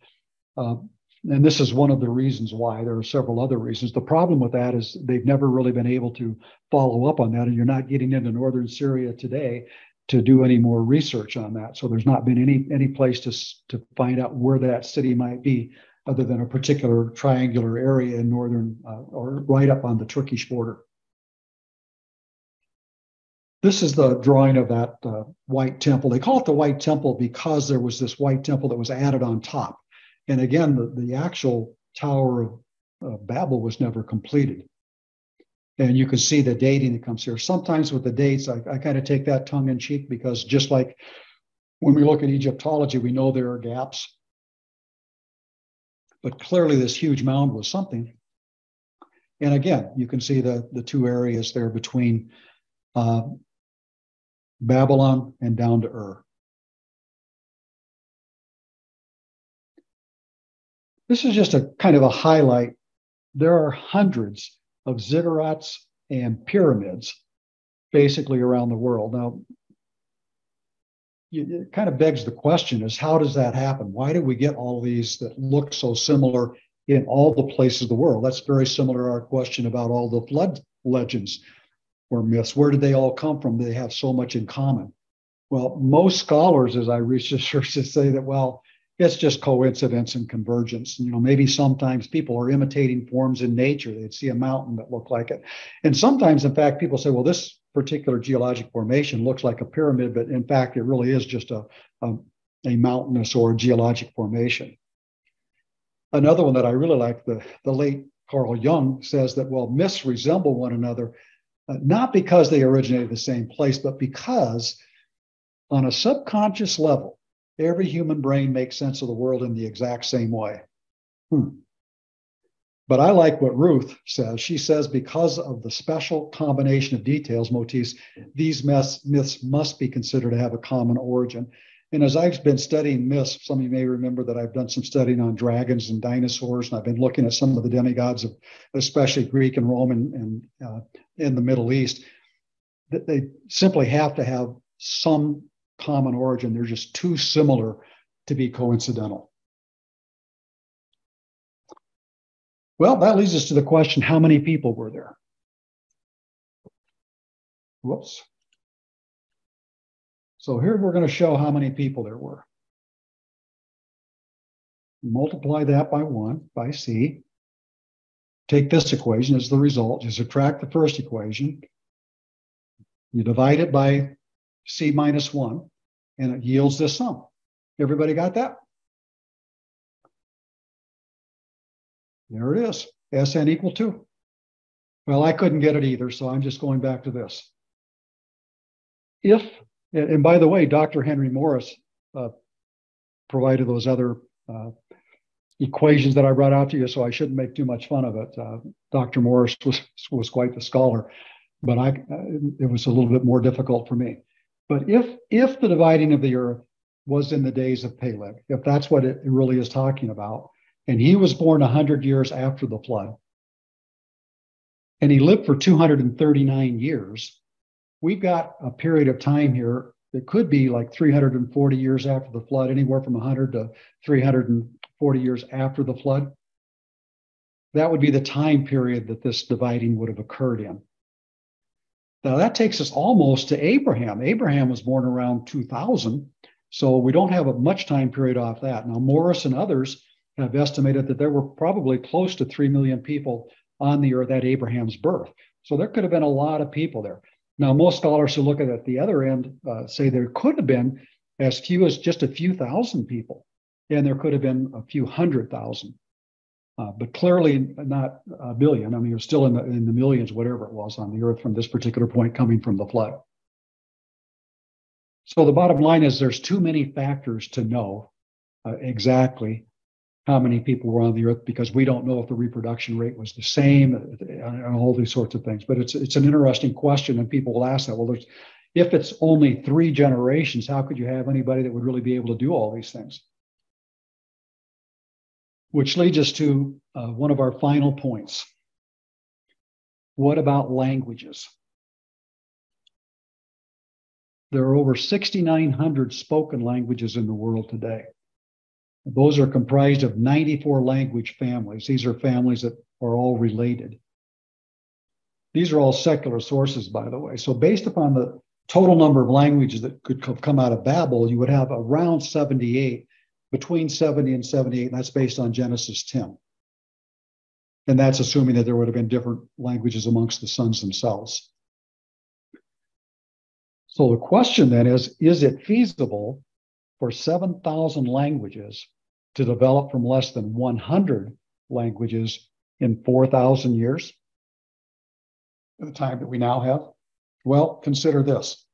And this is one of the reasons why. There are several other reasons. The problem with that is they've never really been able to follow up on that, and you're not getting into northern Syria today to do any more research on that. So there's not been any place to find out where that city might be, other than a particular triangular area in northern or right up on the Turkish border. This is the drawing of that White Temple. They call it the White Temple because there was this White Temple that was added on top. And again, the actual Tower of Babel was never completed. And you can see the dating that comes here. Sometimes with the dates, I kind of take that tongue in cheek, because just like when we look at Egyptology, we know there are gaps. But clearly this huge mound was something. And again, you can see the two areas there between Babylon and down to Ur. This is just a kind of a highlight. There are hundreds of ziggurats and pyramids basically around the world. Now, it kind of begs the question is, how does that happen? Why do we get all these that look so similar in all the places of the world? That's very similar to our question about all the flood legends or myths. Where did they all come from? They have so much in common. Well, most scholars, as I research, say that, well, it's just coincidence and convergence. You know, maybe sometimes people are imitating forms in nature. They'd see a mountain that looked like it. And sometimes, in fact, people say, well, this particular geologic formation looks like a pyramid, but in fact, it really is just a mountainous or geologic formation. Another one that I really like, the late Carl Jung says that, well, myths resemble one another, not because they originated the same place, but because on a subconscious level, every human brain makes sense of the world in the exact same way. But I like what Ruth says. She says, because of the special combination of details, motifs, these myths must be considered to have a common origin. And as I've been studying myths, some of you may remember that I've done some studying on dragons and dinosaurs, and I've been looking at some of the demigods of especially Greek and Roman and in the Middle East, that they simply have to have some common origin. They're just too similar to be coincidental. Well, that leads us to the question, how many people were there? Whoops. So here we're going to show how many people there were. Multiply that by 1, by C. Take this equation as the result. You subtract the first equation. You divide it by C minus 1, and it yields this sum. Everybody got that? There it is, Sn equal 2. Well, I couldn't get it either, so I'm just going back to this. If, and by the way, Dr. Henry Morris provided those other equations that I brought out to you, so I shouldn't make too much fun of it. Dr. Morris was quite the scholar, but it was a little bit more difficult for me. But if the dividing of the earth was in the days of Peleg, if that's what it really is talking about, and he was born 100 years after the flood, and he lived for 239 years, we've got a period of time here that could be like 340 years after the flood, anywhere from 100 to 340 years after the flood. That would be the time period that this dividing would have occurred in. Now that takes us almost to Abraham. Abraham was born around 2000, so we don't have a much time period off that. Now Morris and others have estimated that there were probably close to 3 million people on the earth at Abraham's birth. So there could have been a lot of people there. Now, most scholars who look at it at the other end say there could have been as few as just a few thousand people, and there could have been a few 100,000, but clearly not a billion. I mean, it was still in the millions, whatever it was on the earth from this particular point coming from the flood. So the bottom line is there's too many factors to know exactly how many people were on the earth, because we don't know if the reproduction rate was the same and all these sorts of things. But it's an interesting question, and people will ask that. Well, if it's only 3 generations, how could you have anybody that would really be able to do all these things? Which leads us to one of our final points. What about languages? There are over 6,900 spoken languages in the world today. Those are comprised of 94 language families. These are families that are all related. These are all secular sources, by the way. So based upon the total number of languages that could come out of Babel, you would have around 78, between 70 and 78, and that's based on Genesis 10. And that's assuming that there would have been different languages amongst the sons themselves. So the question then is it feasible for 7,000 languages to develop from less than 100 languages in 4,000 years, the time that we now have? Well, consider this.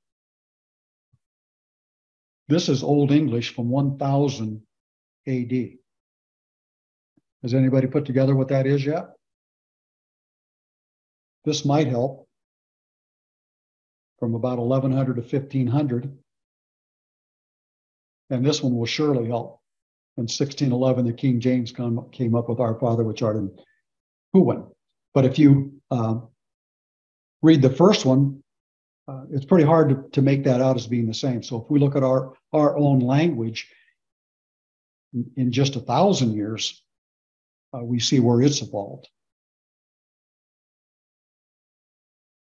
This is Old English from 1000 AD. Has anybody put together what that is yet? This might help. From about 1100 to 1500. And this one will surely help. In 1611, the King James came up with Our Father which art in Huon. But if you read the first one, it's pretty hard to make that out as being the same. So if we look at our own language in just 1,000 years, we see where it's evolved.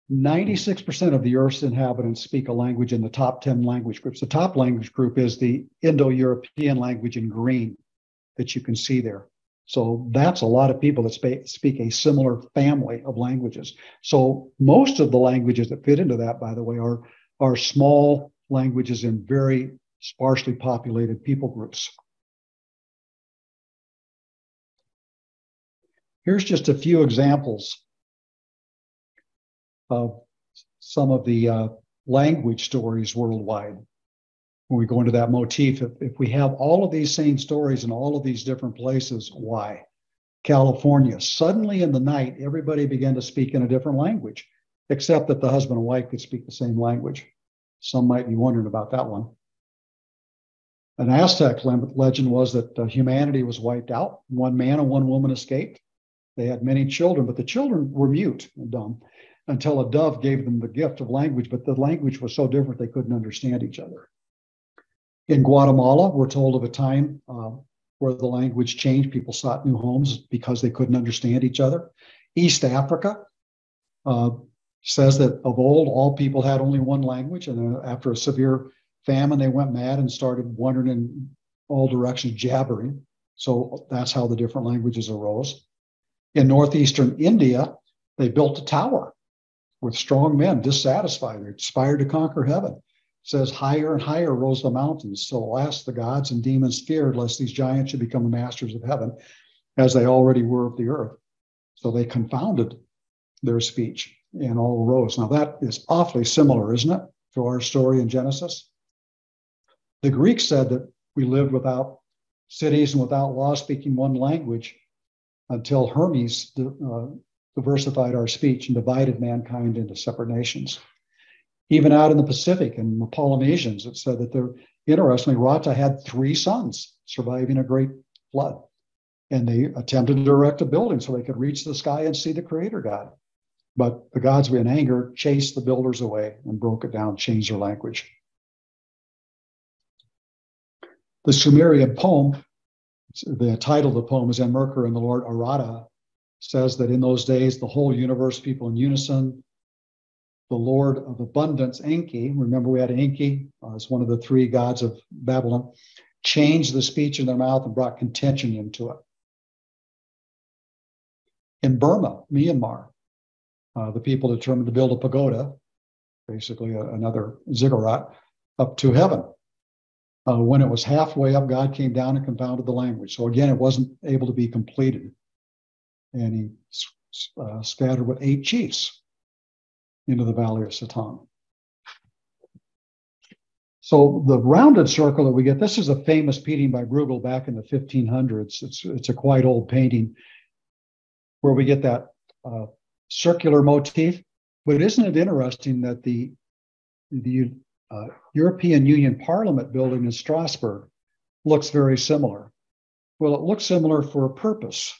96% of the Earth's inhabitants speak a language in the top 10 language groups. The top language group is the Indo-European language in green that you can see there. So that's a lot of people that speak a similar family of languages. So most of the languages that fit into that, by the way, are small languages in very sparsely populated people groups. Here's just a few examples of some of the language stories worldwide. When we go into that motif, if we have all of these same stories in all of these different places, why? California. Suddenly in the night, everybody began to speak in a different language, except that the husband and wife could speak the same language. Some might be wondering about that one. An Aztec legend was that humanity was wiped out. One man and one woman escaped. They had many children, but the children were mute and dumb until a dove gave them the gift of language, but the language was so different they couldn't understand each other. In Guatemala, we're told of a time where the language changed. People sought new homes because they couldn't understand each other. East Africa says that of old, all people had only one language, and then after a severe famine, they went mad and started wandering in all directions, jabbering. So that's how the different languages arose. In northeastern India, they built a tower with strong men, dissatisfied. They aspired to conquer heaven. It says higher and higher rose the mountains. So alas, the gods and demons feared lest these giants should become the masters of heaven, as they already were of the earth. So they confounded their speech and all arose. Now that is awfully similar, isn't it, to our story in Genesis? The Greeks said that we lived without cities and without law, speaking one language, until Hermes diversified our speech and divided mankind into separate nations. Even out in the Pacific and the Polynesians, it said that they're, interestingly, Rata had 3 sons surviving a great flood. And they attempted to erect a building so they could reach the sky and see the Creator God. But the gods, in anger, chased the builders away and broke it down, changed their language. The Sumerian poem, the title of the poem is Enmerkar and the Lord Arata, says that in those days, the whole universe, people in unison, the Lord of abundance, Enki, remember we had Enki as one of the 3 gods of Babylon, changed the speech in their mouth and brought contention into it. In Burma, Myanmar, the people determined to build a pagoda, basically another ziggurat, up to heaven. When it was halfway up, God came down and confounded the language. So again, it wasn't able to be completed. And he scattered with 8 chiefs into the valley of Satan. So the rounded circle that we get, this is a famous painting by Bruegel back in the 1500s. It's a quite old painting where we get that circular motif. But isn't it interesting that the European Union Parliament building in Strasbourg looks very similar? Well, it looks similar for a purpose.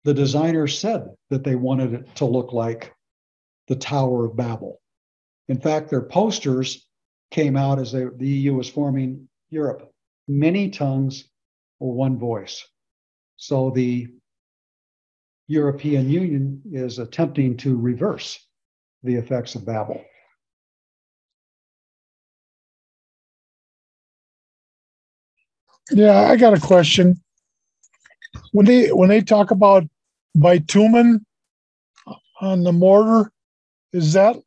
The designers said that they wanted it to look like the Tower of Babel. In fact, their posters came out as the EU was forming Europe. Many tongues or one voice. So the European Union is attempting to reverse the effects of Babel. Yeah, I got a question. When they talk about bitumen on the mortar, is that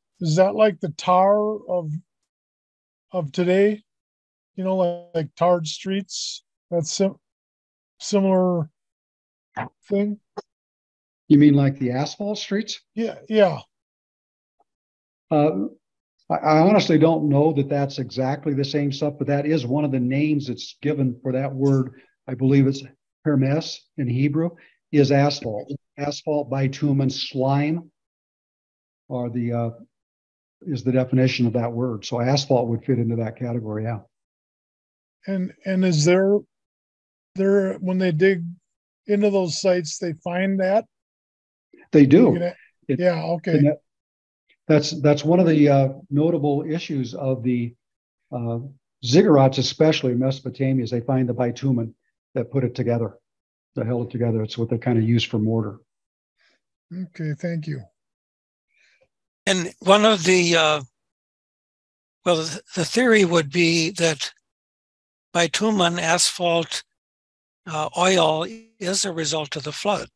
like the tar of today? You know, like tarred streets. That's similar thing. You mean like the asphalt streets? Yeah, yeah. I honestly don't know that that's exactly the same stuff, but that is one of the names that's given for that word. I believe it's Hermes in Hebrew, is asphalt. Asphalt, bitumen, slime are is the definition of that word. So asphalt would fit into that category, yeah. And is there when they dig into those sites, they find that? They do. Yeah, okay. That's one of the notable issues of the ziggurats, especially in Mesopotamia, is they find the bitumen that put it together, that held it together. It's what they kind of use for mortar. Okay, thank you. And one of the theory would be that bitumen, asphalt, oil is a result of the flood.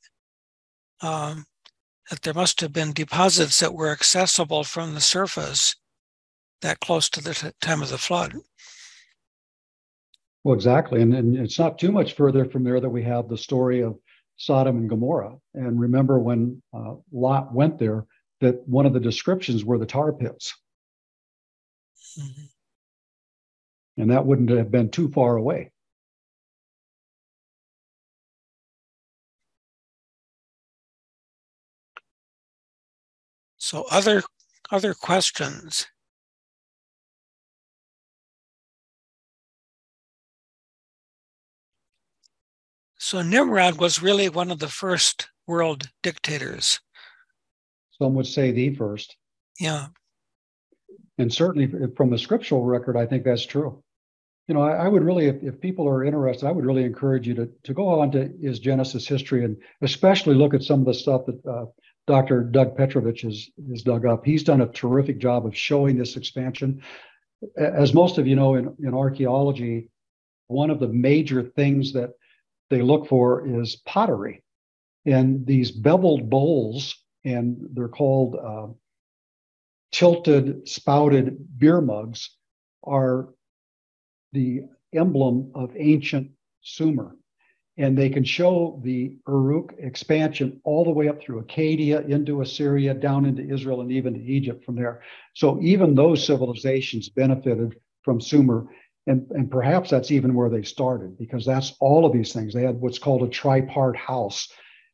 That there must have been deposits that were accessible from the surface that close to the time of the flood. Well, exactly. And it's not too much further from there that we have the story of Sodom and Gomorrah. And remember when Lot went there, that one of the descriptions were the tar pits. Mm-hmm. And that wouldn't have been too far away. So other questions? So Nimrod was really one of the first world dictators. Some would say the first. Yeah. And certainly from the scriptural record, I think that's true. You know, I would really, if people are interested, I would really encourage you to go on to his Genesis history and especially look at some of the stuff that Dr. Doug Petrovich has dug up. He's done a terrific job of showing this expansion. As most of you know, in archaeology, one of the major things that they look for is pottery. And these beveled bowls, and they're called tilted, spouted beer mugs, are the emblem of ancient Sumer. And they can show the Uruk expansion all the way up through Acadia, into Assyria, down into Israel, and even to Egypt from there. So even those civilizations benefited from Sumer. And perhaps that's even where they started, because that's all of these things. They had what's called a tripart house.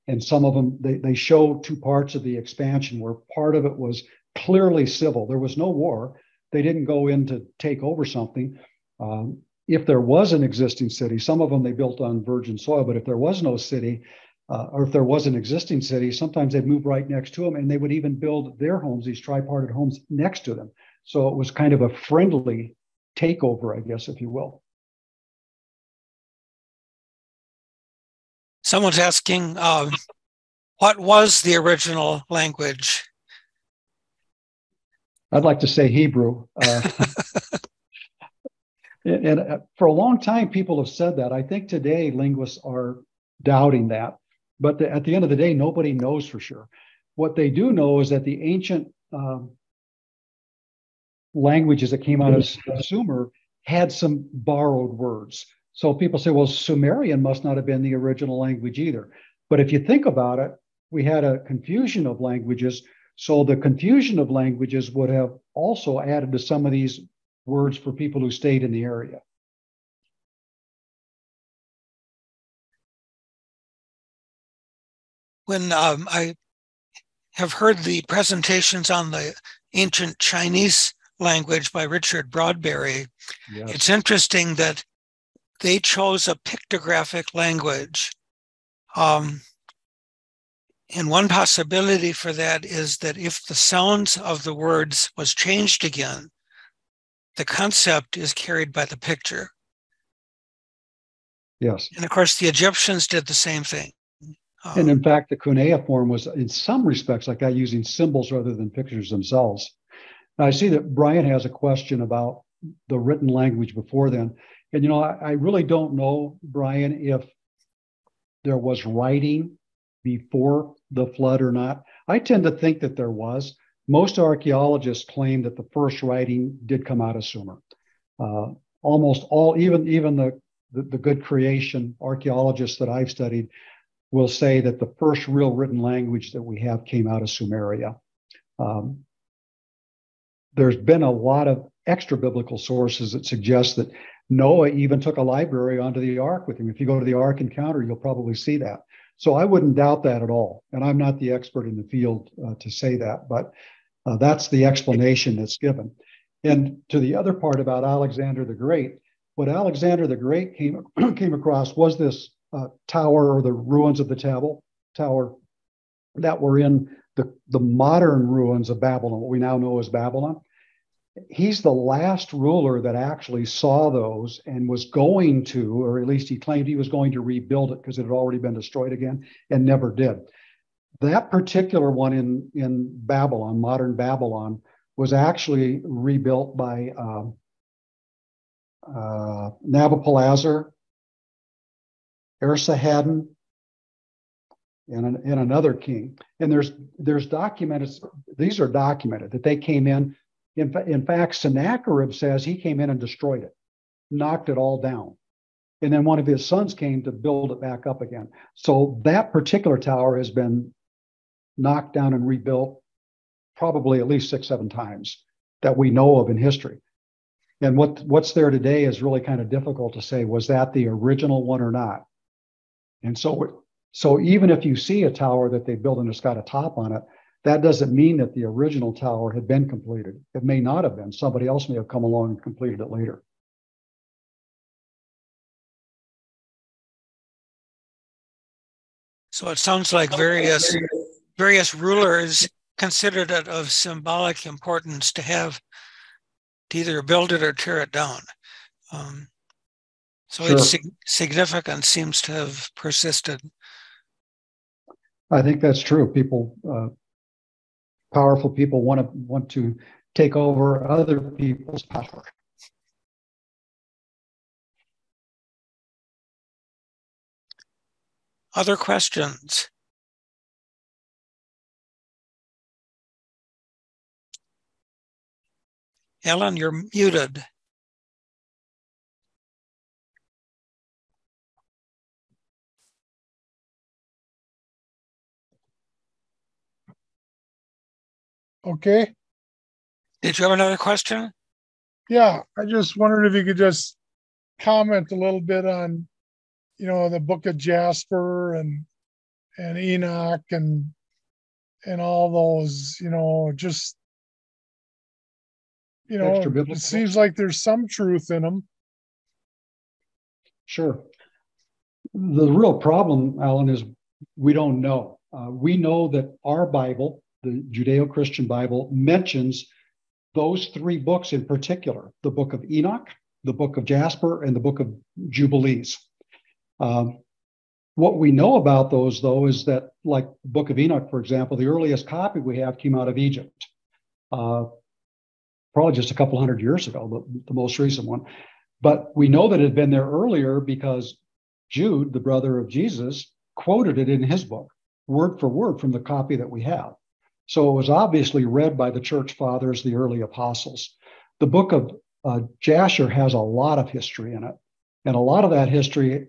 And some of them, they show two parts of the expansion where part of it was clearly civil. There was no war. They didn't go in to take over something. If there was an existing city, some of them they built on virgin soil, but if there was no city, or if there was an existing city, sometimes they'd move right next to them, and they would even build their homes, these tripartite homes, next to them. So it was kind of a friendly takeover, I guess, if you will. Someone's asking, what was the original language? I'd like to say Hebrew. And for a long time, people have said that. I think today linguists are doubting that. But at the end of the day, nobody knows for sure. What they do know is that the ancient languages that came out of Sumer had some borrowed words. So people say, well, Sumerian must not have been the original language either. But if you think about it, we had a confusion of languages. So the confusion of languages would have also added to some of these words for people who stayed in the area. When I have heard the presentations on the ancient Chinese language by Richard Broadberry, Yes. It's interesting that they chose a pictographic language. And one possibility for that is that if the sounds of the words was changed again, the concept is carried by the picture. Yes. And of course, the Egyptians did the same thing. And in fact, the cuneiform was in some respects like that, using symbols rather than pictures themselves. Now, I see that Brian has a question about the written language before then. And, you know, I really don't know, Brian, if there was writing before the flood or not. I tend to think that there was. Most archaeologists claim that the first writing did come out of Sumer. Almost all, even the good creation archaeologists that I've studied will say that the first real written language that we have came out of Sumeria. There's been a lot of extra biblical sources that suggest that Noah even took a library onto the ark with him. If you go to the Ark Encounter, you'll probably see that. So I wouldn't doubt that at all. And I'm not the expert in the field to say that, but that's the explanation that's given. And to the other part about Alexander the Great, what Alexander the Great came across was this tower, or the ruins of the tower that were in the modern ruins of Babylon, what we now know as Babylon. He's the last ruler that actually saw those and was going to, or at least he claimed he was going to rebuild it because it had already been destroyed again, and never did. That particular one in Babylon, modern Babylon, was actually rebuilt by Nabopolassar, Esarhaddon, and another king. And there's documented, these are documented, that they came in. In fact, Sennacherib says he came in and destroyed it, knocked it all down. And then one of his sons came to build it back up again. So that particular tower has been knocked down and rebuilt probably at least 6-7 times that we know of in history. And what's there today is really kind of difficult to say, was that the original one or not? And so even if you see a tower that they built and it's got a top on it, that doesn't mean that the original tower had been completed. It may not have been. Somebody else may have come along and completed it later. So it sounds like various rulers considered it of symbolic importance to either build it or tear it down. So Sure. its significance seems to have persisted. I think that's true. People, powerful people, want to take over other people's power. Other questions? Ellen, you're muted. Okay. Did you have another question? Yeah, I just wondered if you could just comment a little bit on, the book of Jasper and Enoch and all those, just, Extra biblical it seems books? like there's some truth in them. Sure. The real problem, Alan, is we don't know. We know that our Bible, the Judeo-Christian Bible, mentions those three books in particular: the book of Enoch, the book of Jasper, and the book of Jubilees. What we know about those, though, is that, like the book of Enoch, for example, the earliest copy we have came out of Egypt, probably just a couple hundred years ago, the most recent one. But we know that it had been there earlier because Jude, the brother of Jesus, quoted it in his book, word for word from the copy that we have. So it was obviously read by the church fathers, the early apostles. The book of Jasher has a lot of history in it. And a lot of that history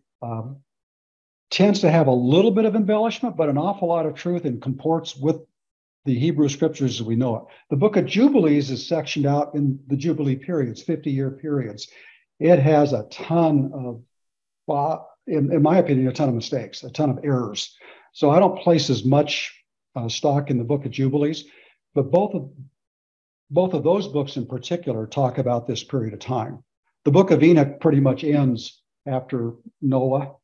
tends to have a little bit of embellishment, but an awful lot of truth, and comports with the Hebrew scriptures as we know it. The book of Jubilees is sectioned out in the Jubilee periods, 50-year periods. It has a ton of, in my opinion, a ton of mistakes, a ton of errors. So I don't place as much stock in the book of Jubilees, but both of those books in particular talk about this period of time. The book of Enoch pretty much ends after Noah,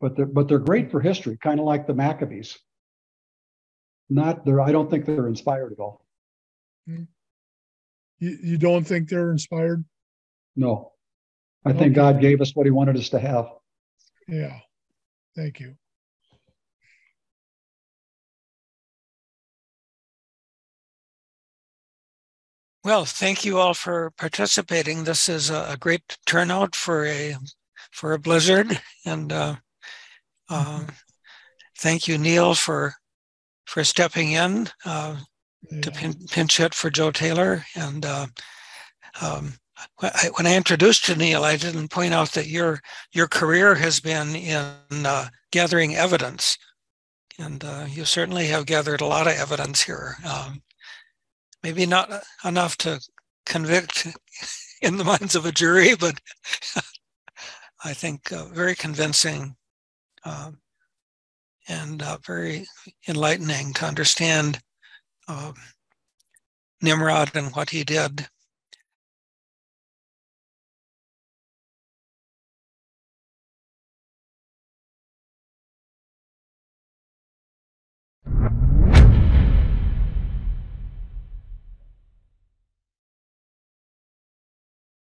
but they're great for history, kind of like the Maccabees. I don't think they're inspired at all. You don't think they're inspired? No, I think God gave us what He wanted us to have. Yeah, thank you. Well, thank you all for participating. This is a great turnout for a blizzard, and thank you, Neil, for stepping in to pinch hit for Joe Taylor. And when I introduced you, Neil, I didn't point out that your career has been in gathering evidence, and you certainly have gathered a lot of evidence here. Maybe not enough to convict in the minds of a jury, but I think very convincing and very enlightening to understand Nimrod and what he did